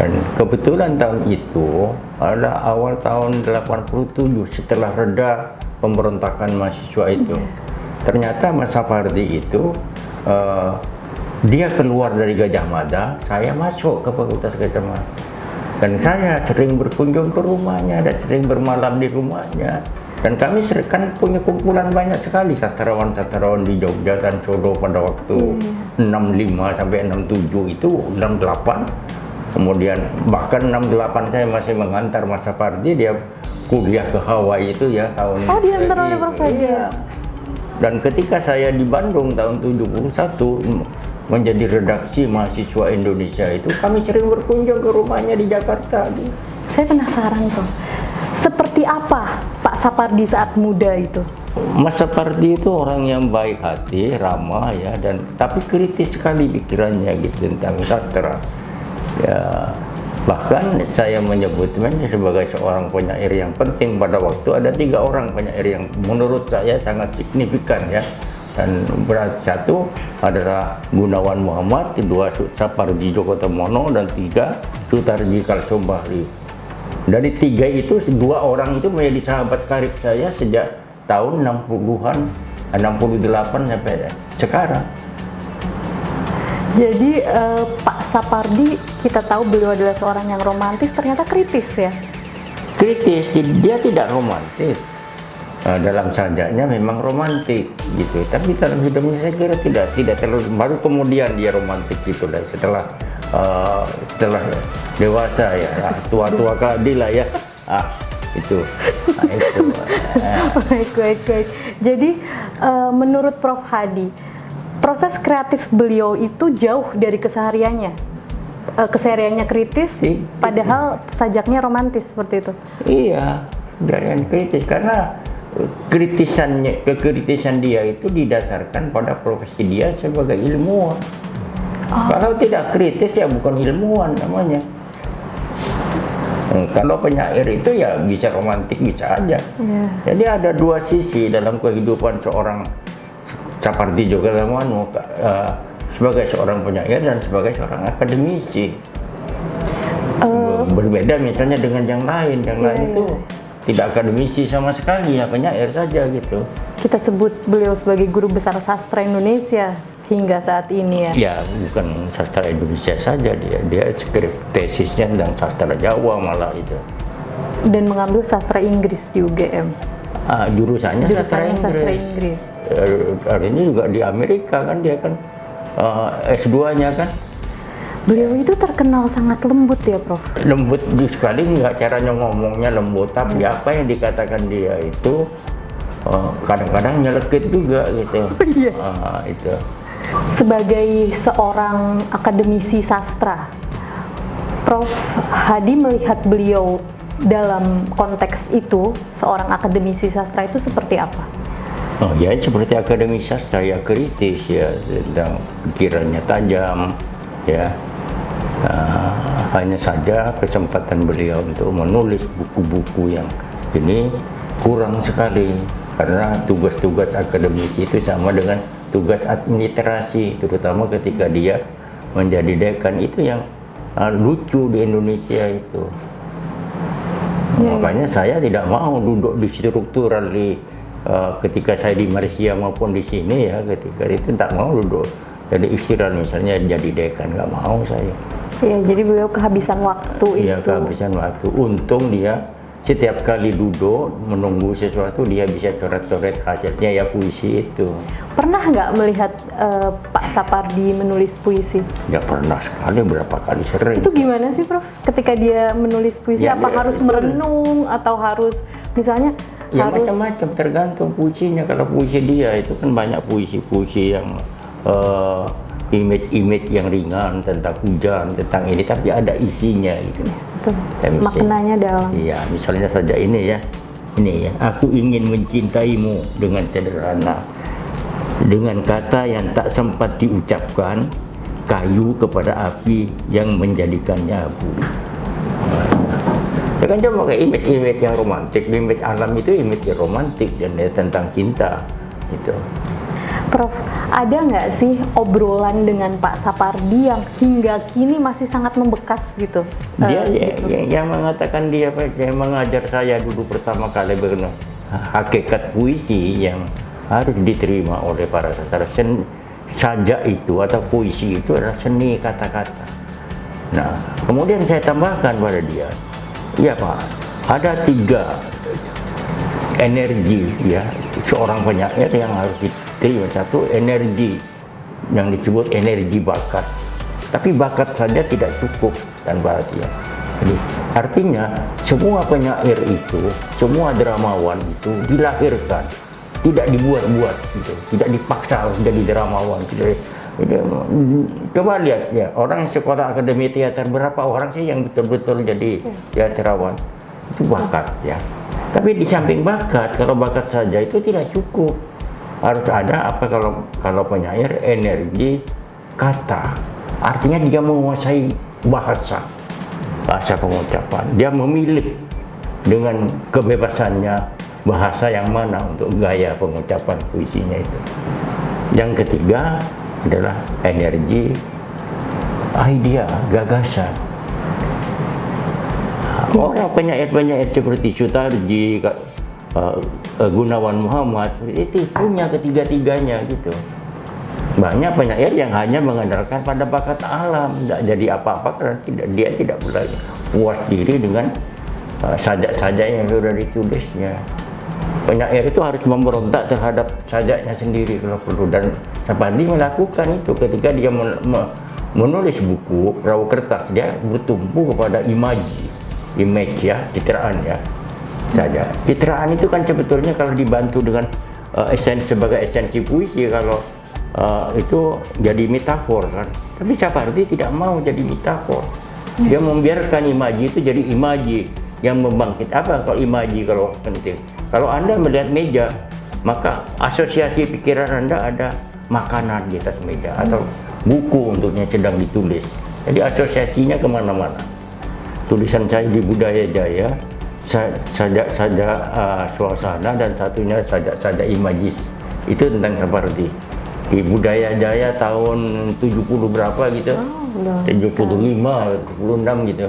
dan kebetulan tahun itu adalah awal tahun 87 setelah reda pemberontakan mahasiswa itu. Ternyata Mas Sapardi itu dia keluar dari Gajah Mada, saya masuk ke Fakultas Gajah Mada. Dan saya sering berkunjung ke rumahnya dan sering bermalam di rumahnya. Dan kami kan punya kumpulan banyak sekali sastrawan-sastrawan di Jogja dan Solo pada waktu 65 sampai 67 itu 68. Kemudian bahkan 68 saya masih mengantar Mas Sapardi, dia kuliah ke Hawaii itu ya tahun. Oh, diantar oleh Prof Hadi. Iya. Dan ketika saya di Bandung tahun 71 menjadi redaksi mahasiswa Indonesia itu, kami sering berkunjung ke rumahnya di Jakarta. Saya penasaran Prof, seperti apa Pak Sapardi saat muda itu? Mas Sapardi itu orang yang baik hati, ramah ya, dan tapi kritis sekali pikirannya gitu tentang sastra. Ya, bahkan saya menyebutnya sebagai seorang penyair yang penting. Pada waktu ada 3 orang penyair yang menurut saya sangat signifikan ya. Dan berarti 1 adalah Gunawan Muhammad, 2 Sapardi Djoko Damono, dan 3 Sutarji Kalsom Bahri. Dari 3 itu 2 orang itu menjadi sahabat karib saya sejak tahun 60-an, 68 sampai sekarang. Jadi Pak Sapardi, kita tahu beliau adalah seorang yang romantis, ternyata kritis ya? Kritis, dia tidak romantis. Dalam sajaknya memang romantik gitu, tapi dalam hidupnya saya kira tidak terlalu. Baru kemudian dia romantik gitu lah setelah dewasa ya, tua-tua kali lah ya. Itu. Baik. Jadi menurut Prof Hadi, proses kreatif beliau itu jauh dari kesehariannya. Kesehariannya kritis, padahal sajaknya romantis seperti itu. Iya, jangan kritis karena kekritisan dia itu didasarkan pada profesi dia sebagai ilmuwan. Kalau tidak kritis ya bukan ilmuwan namanya. Kalau penyair itu ya bisa romantik bisa aja. Jadi ada 2 sisi dalam kehidupan seorang Sapardi Djoko Damono, sebagai seorang penyair dan sebagai seorang akademisi. Berbeda misalnya dengan yang lain itu tidak akademisi sama sekali, ya penyair saja gitu. Kita sebut beliau sebagai guru besar sastra Indonesia hingga saat ini ya? Ya, bukan sastra Indonesia saja, dia skrip tesisnya tentang sastra Jawa malah itu. Dan mengambil sastra Inggris di UGM? Jurusannya sastra Inggris. Hari ini juga di Amerika kan, dia kan S2-nya kan. Beliau itu terkenal sangat lembut ya Prof? Lembut sekali, nggak caranya ngomongnya lembut, tapi apa yang dikatakan dia itu kadang-kadang nyelekit juga gitu. Iya. Itu. Sebagai seorang akademisi sastra, Prof Hadi melihat beliau dalam konteks itu, seorang akademisi sastra itu seperti apa? Ya seperti akademisi sastra ya, kritis ya, tentang pikirannya tajam ya. Hanya saja kesempatan beliau untuk menulis buku-buku yang ini kurang sekali, karena tugas-tugas akademisi itu sama dengan tugas administrasi, terutama ketika dia menjadi dekan. Itu yang lucu di Indonesia itu. Makanya saya tidak mau duduk di struktural ketika saya di Malaysia maupun di sini ya, ketika itu tak mau duduk jadi istirahat misalnya jadi dekan, nggak mau saya. Ya, jadi beliau kehabisan waktu itu. Iya, kehabisan waktu. Untung dia setiap kali duduk menunggu sesuatu dia bisa coret-coret hasilnya ya puisi itu. Pernah nggak melihat Pak Sapardi menulis puisi? Ya pernah sekali, berapa kali, sering. Itu gimana sih, Prof? Ketika dia menulis puisi, Ya, apa harus merenung atau harus misalnya Ya harus macam-macam, tergantung puisinya. Kalau puisi dia itu kan banyak puisi-puisi yang image-image yang ringan tentang hujan, tentang ini, tapi ada isinya gitu. Betul. Ya, Maknanya dalam. Iya, misalnya saja ini ya. Ini ya, aku ingin mencintaimu dengan sederhana. Dengan kata yang tak sempat diucapkan, kayu kepada api yang menjadikannya abu. Ya kan dia pakai image-image yang romantik, image alam itu image yang romantik dan ya, tentang cinta gitu. Prof, ada nggak sih obrolan dengan Pak Sapardi yang hingga kini masih sangat membekas gitu? Dia Gitu. yang mengatakan dia yang mengajar saya dulu pertama kali mengenai hakikat puisi yang harus diterima oleh para sastra. Sajak itu atau puisi itu adalah seni kata-kata. Nah, kemudian saya tambahkan pada dia, ya Pak, ada 3 energi ya seorang penyair yang harus diterima. Satu, energi yang disebut energi bakat, tapi bakat saja tidak cukup tanpa dia. Jadi artinya semua penyair itu, semua dramawan itu dilahirkan, tidak dibuat-buat gitu, tidak dipaksa harus jadi dramawan. Coba lihat ya, orang sekolah akademi teater, berapa orang sih yang betul-betul jadi teaterwan? Itu bakat ya. Tapi di samping bakat, kalau bakat saja itu tidak cukup. Harus ada apa kalau penyair, energi kata. Artinya dia menguasai bahasa pengucapan. Dia memilih dengan kebebasannya bahasa yang mana untuk gaya pengucapan puisinya itu. Yang ketiga adalah energi idea, gagasan. Orang penyair-penyair seperti Sutarji, Gunawan Muhammad itu punya ketiga-tiganya gitu. Banyak penyair yang hanya mengandalkan pada bakat alam, tidak jadi apa-apa karena dia tidak puas diri dengan sajak-sajak yang sudah ditulisnya. Penyair itu harus memberontak terhadap sajaknya sendiri kalau perlu, dan Sapardi melakukan itu ketika dia menulis buku perahu kertas. Dia bertumpu kepada image ya, citraan ya saja. Citraan itu kan sebetulnya kalau dibantu dengan sebagai esensi puisi, kalau itu jadi metafor kan. Tapi Sapardi tidak mau jadi metafor. Dia membiarkan imaji itu jadi imaji yang membangkit. Apa kalau imaji kalau penting? Kalau Anda melihat meja, maka asosiasi pikiran Anda ada makanan di atas meja atau buku untuknya sedang ditulis. Jadi asosiasinya kemana-mana. Tulisan saya di Budaya Jaya, sajak-sajak suasana, dan satunya sajak-sajak imajis. Itu tentang Sapardi. Di Budaya Jaya tahun 70 berapa gitu. 75, 76 gitu.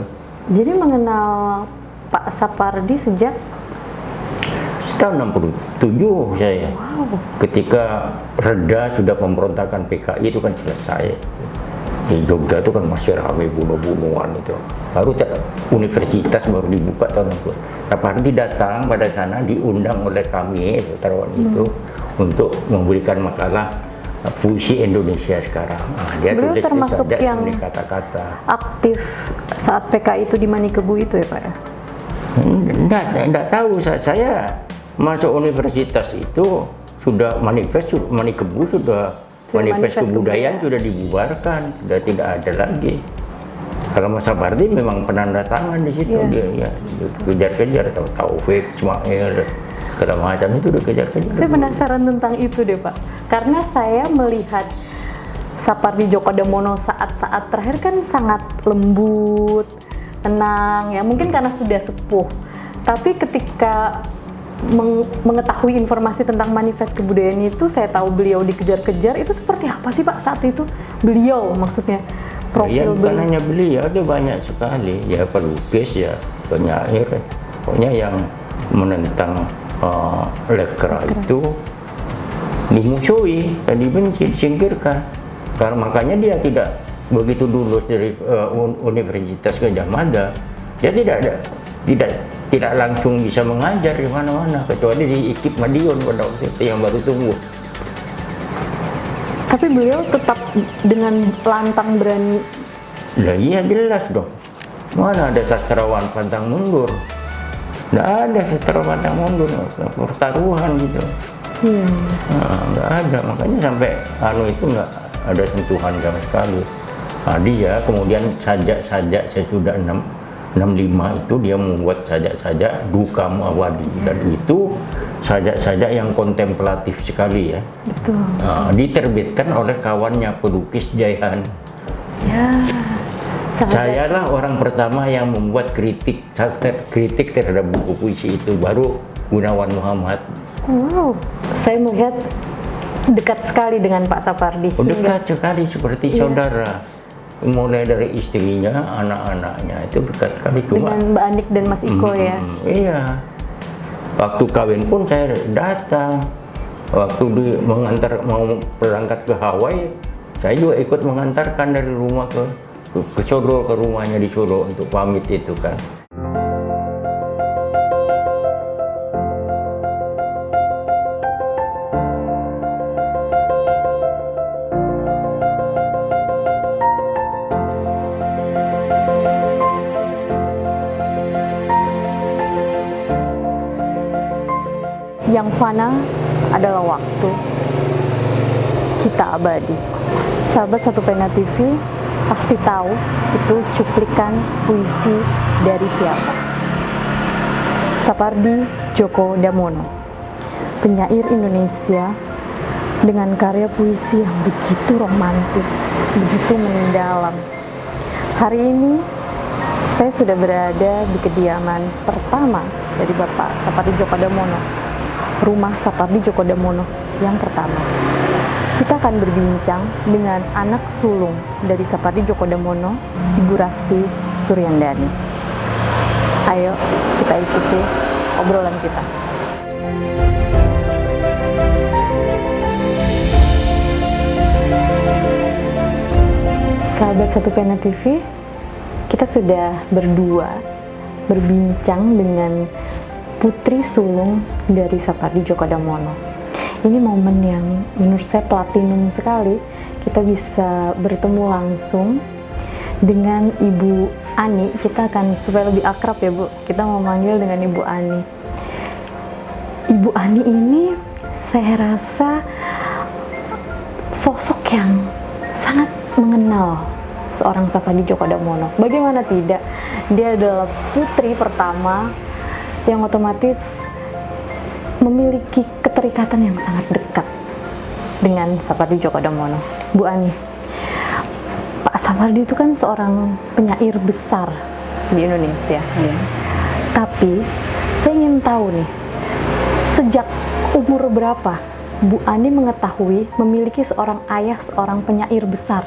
Jadi mengenal Pak Sapardi sejak tahun 67 saya. wow. Ketika reda sudah pemberontakan PKI itu kan selesai. Di Jogja itu kan masih ramai bunuh-bunuhan itu. Baru universitas baru dibuka tahun itu. Sapardi datang pada sana, diundang oleh kami sastrawan itu untuk memberikan makalah puisi Indonesia sekarang. Dia Beliau tulis termasuk sajak yang seni kata-kata. aktif saat PKI itu di Manikebu itu ya Pak ya? Enggak tahu, saya masuk universitas itu sudah Manikebu sudah manifest kebudayaan sudah dibubarkan, sudah tidak ada lagi. Kalau Mas Sapardi memang penanda tangan di situ, dia ya kejar-kejar, Taufik, Ismail, segala macam itu udah kejar-kejar. Saya penasaran tentang itu deh Pak, karena saya melihat Sapardi Djoko Damono saat-saat terakhir kan sangat lembut, tenang ya, mungkin karena sudah sepuh. Tapi ketika mengetahui informasi tentang manifest kebudayaan itu, saya tahu beliau dikejar-kejar. Itu seperti apa sih Pak saat itu? Beliau maksudnya, Ya, profil bukan beliau. hanya beliau, ada banyak sekali ya, pelukis ya, penyair, pokoknya yang menentang lekra itu dimusuhi dan dibenci, disingkirkan. Karena makanya dia tidak begitu lulus dari Universitas Gadjah Mada. Dia tidak langsung bisa mengajar di mana-mana kecuali di IKIP Madiun pada waktu itu yang baru tumbuh. Tapi beliau tetap dengan lantang berani. Lah iya jelas dong. Mana ada sastrawan pantang mundur? Nggak ada sastrawan pantang mundur, pertaruhan gitu. Nggak ada, makanya sampai itu nggak ada sentuhan sama sekali. Nah, dia kemudian sajak-sajak sesudah 65 itu dia membuat sajak-sajak Duka Abadi, dan itu sajak-sajak yang kontemplatif sekali ya. Betul. Diterbitkan oleh kawannya pelukis Jaihan. Ya. Sayalah orang pertama yang membuat kritik terhadap buku puisi itu, baru Gunawan Muhammad. Wow, saya melihat dekat sekali dengan Pak Sapardi. Dekat sekali, seperti saudara. Mulai dari istrinya, anak-anaknya itu dekat sekali. Dengan Mbak Anik dan Mas Iko ya. Iya. Waktu kawin pun saya datang. Waktu mau berangkat ke Hawaii, saya juga ikut mengantarkan dari rumah ke Solo, ke rumahnya di Solo untuk pamit itu kan. Yang fana adalah waktu, kita abadi. Sahabat Satu Pena TV pasti tahu itu cuplikan puisi dari siapa. Sapardi Djoko Damono, penyair Indonesia dengan karya puisi yang begitu romantis, begitu mendalam. Hari ini saya sudah berada di kediaman pertama dari Bapak Sapardi Djoko Damono, rumah Sapardi Djoko Damono yang pertama. Kita akan berbincang dengan anak sulung dari Sapardi Djoko Damono, Ibu Rasti Suryandani. Ayo kita ikuti obrolan kita. Sahabat Satu Pena TV, kita sudah berdua berbincang dengan putri sulung dari Sapardi Djoko Damono. Ini momen yang menurut saya platinum sekali. Kita bisa bertemu langsung dengan Ibu Ani. Kita akan, supaya lebih akrab ya Bu, kita mau manggil dengan Ibu Ani. Ibu Ani ini saya rasa sosok yang sangat mengenal seorang Sapardi Djoko Damono. Bagaimana tidak? Dia adalah putri pertama yang otomatis memiliki keterikatan yang sangat dekat dengan Sapardi Djoko Damono. Bu Ani, Pak Sapardi itu kan seorang penyair besar di Indonesia. Iya. Tapi saya ingin tahu nih, sejak umur berapa Bu Ani mengetahui memiliki seorang ayah, seorang penyair besar?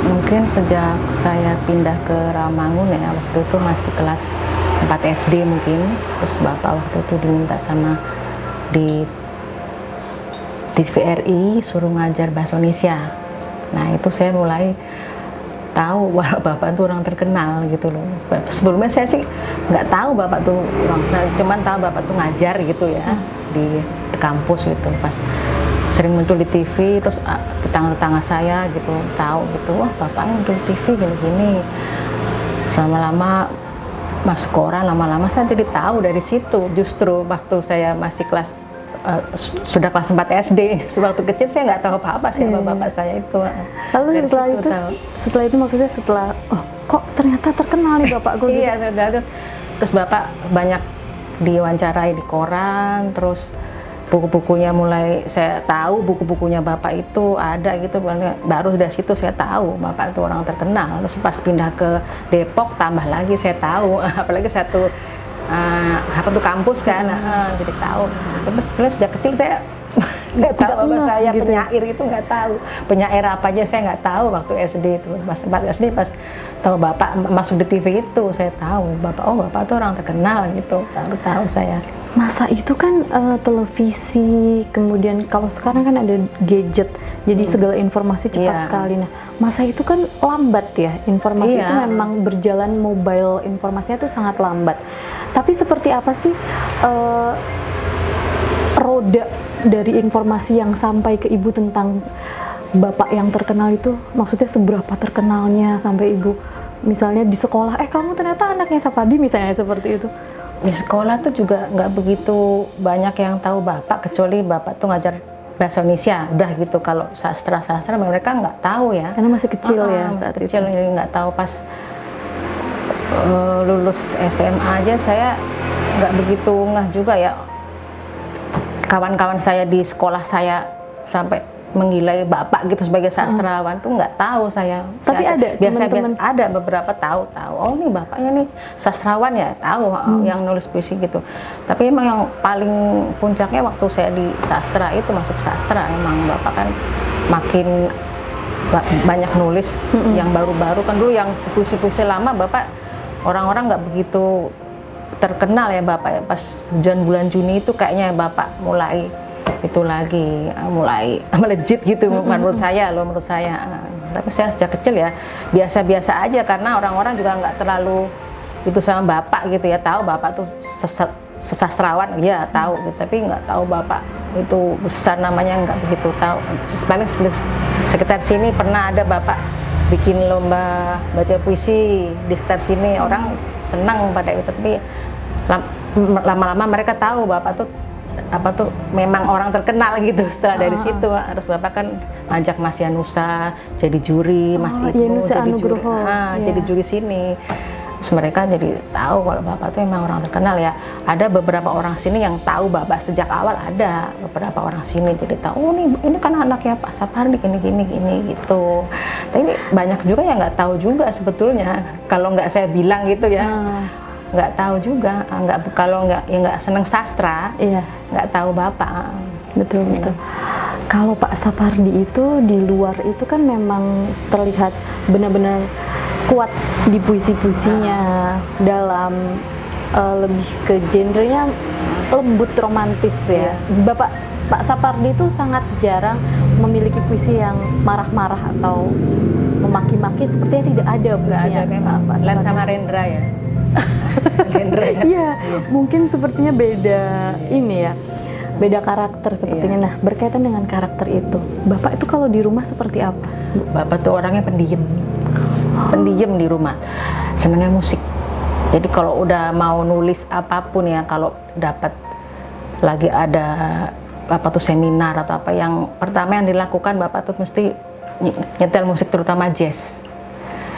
Mungkin sejak saya pindah ke Rawamangun ya, waktu itu masih kelas 4 SD mungkin. Terus Bapak waktu itu diminta sama di TVRI suruh ngajar bahasa Indonesia. Nah itu saya mulai tahu bahwa Bapak itu orang terkenal gitu loh. Sebelumnya saya sih nggak tahu Bapak tuh orang, cuman tahu Bapak tuh ngajar gitu ya di kampus gitu. Pas sering muncul di TV, terus tetangga-tetangga saya gitu tahu gitu, wah Bapaknya muncul di TV gini-gini. Lama-lama masuk koran, lama-lama saya jadi tahu dari situ. Justru waktu saya masih sudah kelas 4 SD, waktu kecil saya nggak tahu apa-apa siapa bapak saya itu. Lalu setelah itu maksudnya setelah, oh kok ternyata terkenal nih bapakku gitu. Iya, terus bapak banyak diwawancarai di koran, terus buku-bukunya mulai saya tahu, buku-bukunya bapak itu ada gitu, baru dari situ saya tahu bapak itu orang terkenal. Terus pas pindah ke Depok tambah lagi saya tahu, apalagi satu kampus kan, jadi tahu. Terus sejak kecil saya nggak tahu bapak saya gitu. Penyair itu nggak tahu, penyair apa aja saya nggak tahu waktu SD itu. Pas 4 SD pas tahu bapak masuk di TV itu saya tahu bapak, oh bapak itu orang terkenal gitu, baru tahu saya. Masa itu kan televisi, kemudian kalau sekarang kan ada gadget, jadi segala informasi cepat Iya. sekali. Nah, masa itu kan lambat ya, informasi Iya. itu memang berjalan, mobile informasinya itu sangat lambat. Tapi seperti apa sih roda dari informasi yang sampai ke ibu tentang bapak yang terkenal itu? Maksudnya seberapa terkenalnya sampai ibu misalnya di sekolah, kamu ternyata anaknya Sapardi misalnya seperti itu. Di sekolah tuh juga nggak begitu banyak yang tahu bapak, kecuali bapak tuh ngajar bahasa Indonesia, udah gitu. Kalau sastra mereka nggak tahu ya. Karena masih kecil ya masih saat kecil, itu. jadi nggak tahu. Pas lulus SMA aja saya nggak begitu ngeh juga ya. Kawan-kawan saya di sekolah saya sampai menggilai bapak gitu sebagai sastrawan tuh nggak tahu saya. Tapi Saya ada biasa teman-teman. ada beberapa tahu. Oh nih bapaknya nih sastrawan ya, tahu yang nulis puisi gitu. Tapi emang yang paling puncaknya waktu saya di sastra itu, masuk sastra, emang bapak kan makin banyak nulis yang baru-baru. Kan dulu yang puisi-puisi lama bapak orang-orang nggak begitu terkenal ya bapak ya. Pas hujan bulan Juni itu kayaknya bapak mulai itu lagi, mulai melejit gitu menurut saya. Tapi saya sejak kecil ya biasa-biasa aja, karena orang-orang juga nggak terlalu itu sama bapak gitu ya. Tahu bapak tuh sesastrawan ya tahu gitu, tapi nggak tahu bapak itu besar namanya, nggak begitu tahu. Paling sekitar sini pernah ada bapak bikin lomba baca puisi di sekitar sini, orang senang pada itu. Tapi lama-lama mereka tahu bapak tuh memang orang terkenal gitu. Setelah dari situ terus bapak kan ngajak Mas Yanusa jadi juri, Mas Ibnu Yanusa jadi juri, Anugroho. jadi juri sini. Terus mereka jadi tahu kalau bapak tuh memang orang terkenal ya. Ada beberapa orang sini yang tahu bapak sejak awal, ada beberapa orang sini jadi tahu, oh nih ini kan anaknya Pak Sapardi gini gitu. Tapi banyak juga yang nggak tahu juga sebetulnya kalau nggak saya bilang gitu ya. Nggak tahu juga, kalau nggak seneng sastra, Iya. nggak tahu bapak. Betul. Kalau Pak Sapardi itu di luar itu kan memang terlihat benar-benar kuat di puisi-puisinya, dalam lebih ke genrenya lembut romantis ya. Pak Sapardi itu sangat jarang memiliki puisi yang marah-marah atau memaki-maki, sepertinya tidak ada Nggak puisinya. ada memang. Pak Len Sapardi. sama Rendra ya. Rendra ya. Iya, mungkin sepertinya beda ini ya, beda karakter sepertinya. Nah, berkaitan dengan karakter itu, Bapak itu kalau di rumah seperti apa? Bapak tuh orangnya pendiam di rumah, senengnya musik. Jadi kalau udah mau nulis apapun ya, kalau dapat lagi ada apa tuh seminar atau apa, yang pertama yang dilakukan bapak tuh mesti nyetel musik, terutama jazz.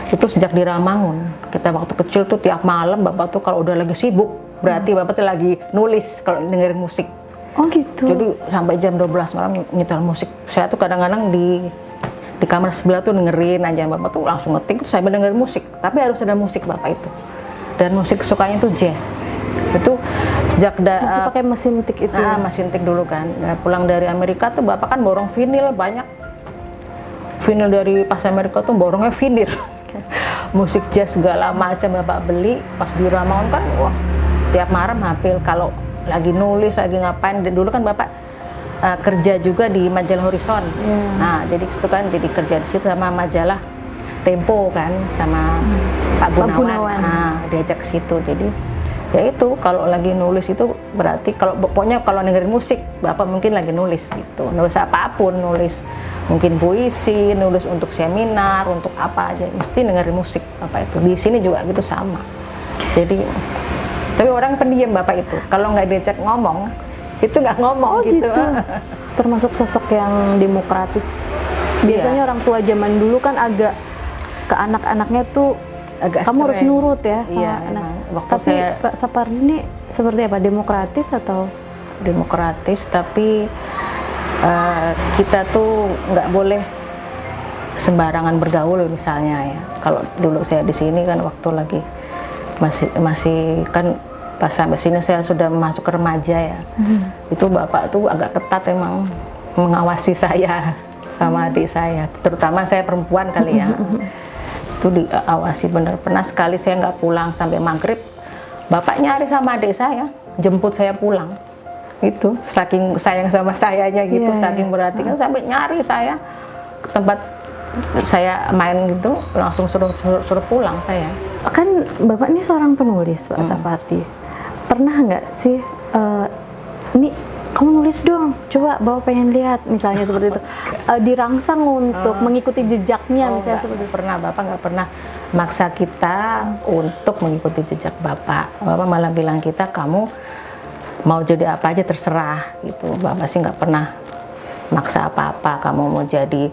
Itu sejak di Ramangun. Kita waktu kecil tuh tiap malam bapak tuh kalau udah lagi sibuk, berarti bapak tuh lagi nulis kalau dengerin musik. Oh gitu. Jadi sampai jam 12 malam nyetel musik. Saya tuh kadang-kadang di kamar sebelah tuh dengerin aja, bapak tuh langsung ngetik tuh sambil dengerin musik. Tapi harus ada musik bapak itu. Dan musik sukanya tuh jazz. Itu sejak Masih pakai mesin tik itu. mesin tik dulu kan. Nah, pulang dari Amerika tuh bapak kan borong vinil banyak. Vinil dari pas Amerika tuh borongnya vinil. Musik jazz segala macam bapak beli. Pas di Ramangun kan wah, tiap malam hampir kalau lagi nulis, lagi ngapain. Dulu kan bapak kerja juga di majalah Horizon. Nah, jadi situ kan jadi kerja di situ sama majalah Tempo kan, sama Pak Gunawan. Nah, diajak ke situ. Jadi ya itu kalau lagi nulis itu berarti pokoknya kalau dengerin musik bapak mungkin lagi nulis gitu. Nulis apapun, nulis mungkin puisi, nulis untuk seminar, untuk apa aja mesti dengerin musik bapak itu. Di sini juga gitu sama. Jadi tapi orang pendiam bapak itu. Kalau nggak diajak ngomong itu nggak ngomong gitu. Termasuk sosok yang demokratis. Biasanya orang tua zaman dulu kan agak ke anak-anaknya tuh Agak kamu harus streng. nurut ya sama Iya, anak. emang. Waktu Tapi saya- Pak Sapardi ini seperti apa? Demokratis atau? Demokratis, tapi kita tuh nggak boleh sembarangan bergaul misalnya ya. Kalau dulu saya di sini kan waktu lagi masih kan pas sampai sini saya sudah masuk ke remaja ya. Itu bapak tuh agak ketat emang mengawasi saya sama adik saya, terutama saya perempuan kali ya. Itu diawasi bener. Pernah sekali saya nggak pulang sampai maghrib, bapak nyari sama adik saya. jemput saya pulang. Itu saking sayang sama sayanya gitu, Iya, saking perhatian sampai nyari saya ke tempat saya main gitu, langsung suruh pulang saya. Kan Bapak ini seorang penulis, Pak Sapardi. Pernah nggak sih, ini kamu nulis dong, coba Bapak pengen lihat, misalnya seperti itu. Dirangsang untuk mengikuti jejaknya, misalnya seperti itu. Pernah, Bapak nggak pernah maksa kita untuk mengikuti jejak Bapak. Bapak malah bilang kita, kamu mau jadi apa aja terserah gitu. Bapak sih nggak pernah maksa apa-apa. Kamu mau jadi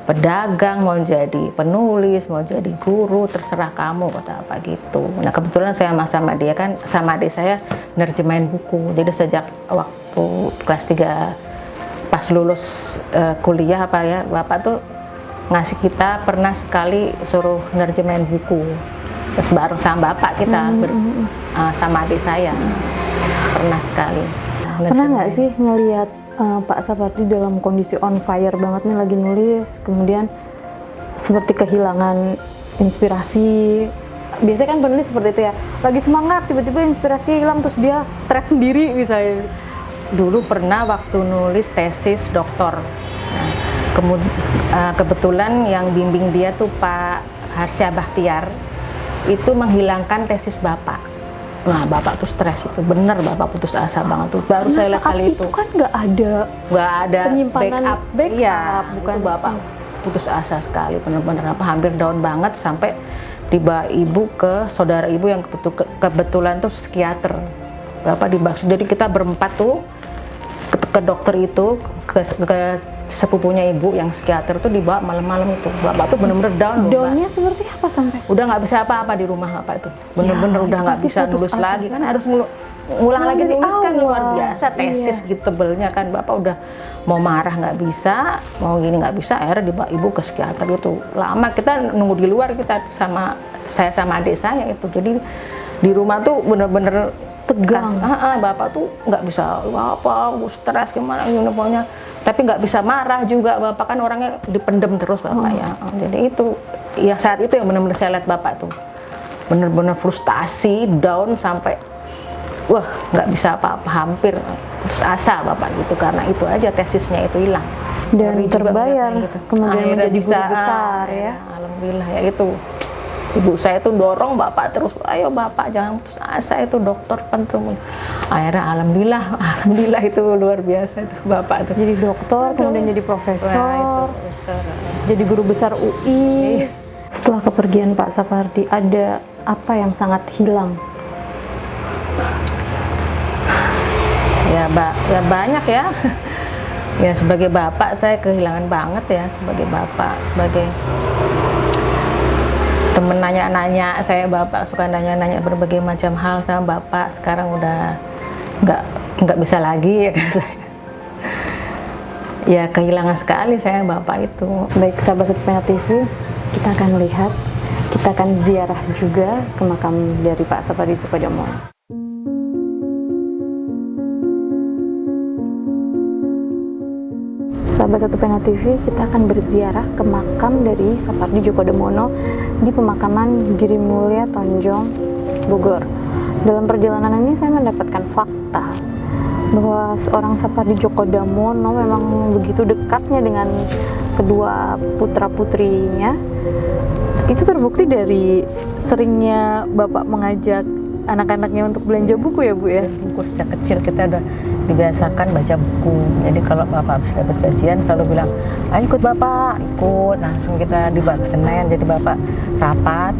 pedagang, mau jadi penulis, mau jadi guru, terserah kamu, kata apa gitu. Nah kebetulan saya sama dia kan, sama adik saya nerjemahin buku. Jadi sejak waktu kelas 3 pas lulus kuliah apa ya, Bapak tuh ngasih kita pernah sekali suruh nerjemahin buku. Terus bareng sama Bapak kita sama adik saya pernah sekali. Pernah nggak sih ngelihat Pak Sapardi dalam kondisi on fire banget nih lagi nulis, kemudian seperti kehilangan inspirasi? Biasanya kan penulis seperti itu ya, lagi semangat tiba-tiba inspirasi hilang terus dia stres sendiri misalnya. Dulu pernah waktu nulis tesis doktor. Nah, kebetulan yang bimbing dia tuh Pak Harsya Bahtiar, itu menghilangkan tesis Bapak. Nah, Bapak tuh stres itu, bener Bapak putus asa banget tuh. Baru saya lihat kali itu. Kan nggak ada penyimpanan backup, iya, bukan itu Bapak putus asa sekali, bener-bener apa hampir down banget sampai dibawa ibu ke saudara ibu yang kebetulan tuh psikiater. Bapak dibawa, jadi kita berempat tuh ke dokter itu, ke sepupunya ibu yang psikiater tuh dibawa malam-malam itu. Bapak tuh bener-bener down. Downnya seperti apa sampai? Udah nggak bisa apa-apa di rumah Bapak itu. Bener-bener udah nggak bisa nulis lagi kan, harus ngulang lagi nulis kan, luar biasa tesis gitu tebelnya kan. Bapak udah mau marah nggak bisa, mau gini nggak bisa, akhirnya dibawa ibu ke psikiater itu. Lama kita nunggu di luar, kita saya sama adik saya itu. Jadi di rumah tuh bener-bener tegang. Bapak tuh nggak bisa apa, stres gimana gini pokoknya. Tapi nggak bisa marah juga, Bapak kan orangnya dipendem terus Bapak ya. Jadi itu ya saat itu yang benar-benar saya lihat Bapak tuh benar-benar frustasi, down sampai wah nggak bisa apa-apa, hampir putus asa Bapak gitu, karena itu aja tesisnya itu hilang. Dan terbayar gitu. kemudian Akhirnya menjadi bisa, guru besar ya. Alhamdulillah ya itu. Ibu saya tuh dorong Bapak terus, ayo Bapak jangan putus asa, itu dokter penting. Akhirnya alhamdulillah itu luar biasa itu Bapak tuh. Jadi dokter, kemudian jadi profesor, jadi guru besar UI. Setelah kepergian Pak Sapardi, ada apa yang sangat hilang? Ya banyak ya. Ya sebagai bapak saya kehilangan banget ya, sebagai bapak, sebagai temen nanya-nanya saya, Bapak suka nanya-nanya berbagai macam hal sama Bapak. Sekarang udah nggak bisa lagi ya kan saya. Ya kehilangan sekali saya Bapak itu. Baik sahabat Satu Pena TV, kita akan lihat, kita akan ziarah juga ke makam dari Pak Sapardi Djokodamono. Sahabat Satu Pena TV, kita akan berziarah ke makam dari Sapardi Djokodamono di pemakaman Giri Mulya Tonjong, Bogor. Dalam perjalanan ini saya mendapatkan fakta bahwa seorang Sapardi Djokodamono memang begitu dekatnya dengan kedua putra-putrinya. Itu terbukti dari seringnya Bapak mengajak anak-anaknya untuk belanja buku ya Bu ya? Buku sejak kecil kita udah dibiasakan baca buku. Jadi kalau Bapak habis dapat gajian selalu bilang, ayo ikut Bapak, ikut. Langsung kita dibawa ke Senen. Jadi Bapak rapat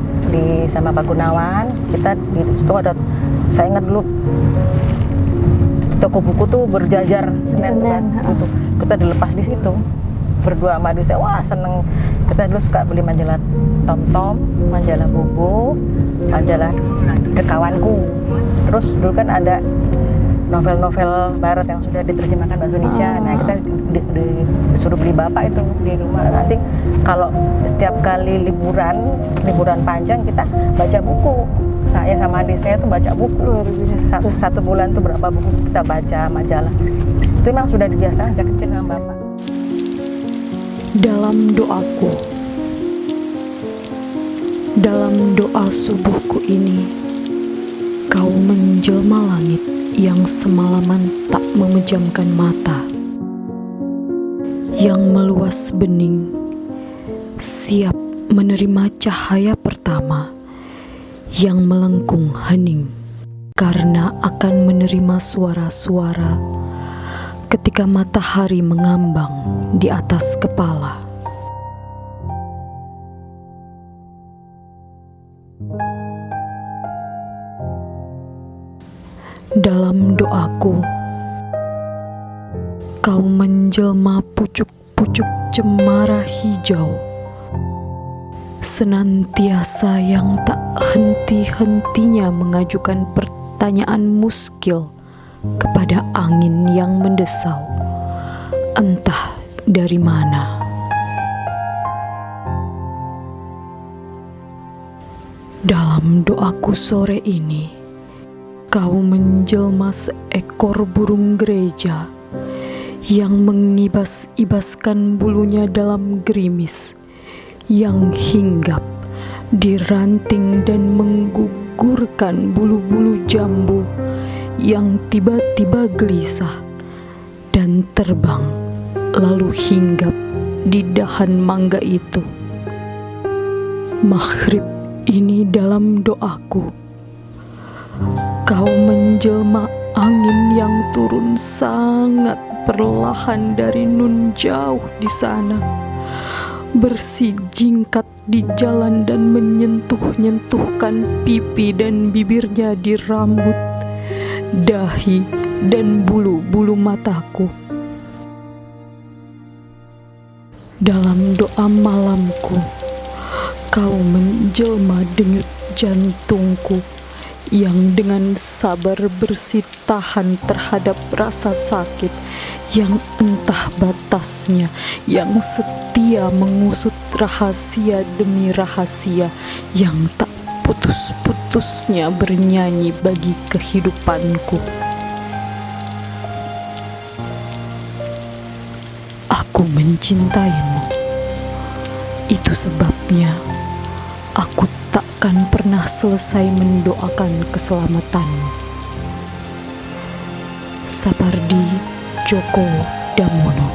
sama Pak Gunawan. Kita di situ ada, saya ingat dulu toko buku tuh berjajar Senen kan. Kita dilepas di situ berdua sama adik saya. Wah seneng. Kita dulu suka beli majalah Tom-Tom, majalah Bobo, majalah Kekawanku. Terus dulu kan ada novel-novel barat yang sudah diterjemahkan bahasa Indonesia. Nah kita disuruh beli Bapak itu di rumah. Nanti kalau setiap kali liburan panjang kita baca buku. Saya sama adik saya tuh baca buku. Satu bulan tuh berapa buku kita baca majalah. Itu memang sudah dibiasakan sejak kecil sama Bapak. Dalam doaku, dalam doa subuhku ini, kau menjelma langit yang semalaman tak memejamkan mata, yang meluas bening, siap menerima cahaya pertama, yang melengkung hening karena akan menerima suara-suara ketika matahari mengambang di atas kepala. Dalam doaku, kau menjelma pucuk-pucuk cemara hijau, senantiasa yang tak henti-hentinya mengajukan pertanyaan muskil kepada angin yang mendesau, entah dari mana. Dalam doaku sore ini, kau menjelma seekor burung gereja yang mengibas-ibaskan bulunya dalam gerimis, yang hinggap di ranting dan menggugurkan bulu-bulu jambu yang tiba-tiba gelisah dan terbang lalu hinggap di dahan mangga itu. Maghrib ini dalam doaku, kau menjelma angin yang turun sangat perlahan dari nun jauh di sana, bersijingkat di jalan dan menyentuh-nyentuhkan pipi dan bibirnya di rambut, dahi, dan bulu-bulu mataku. Dalam doa malamku, kau menjelma denyut jantungku yang dengan sabar bersitahan terhadap rasa sakit yang entah batasnya, yang setia mengusut rahasia demi rahasia, yang tak putus-putusnya bernyanyi bagi kehidupanku. Aku mencintaimu. Itu sebabnya aku takkan pernah selesai mendoakan keselamatanmu. Sapardi Djoko Damono.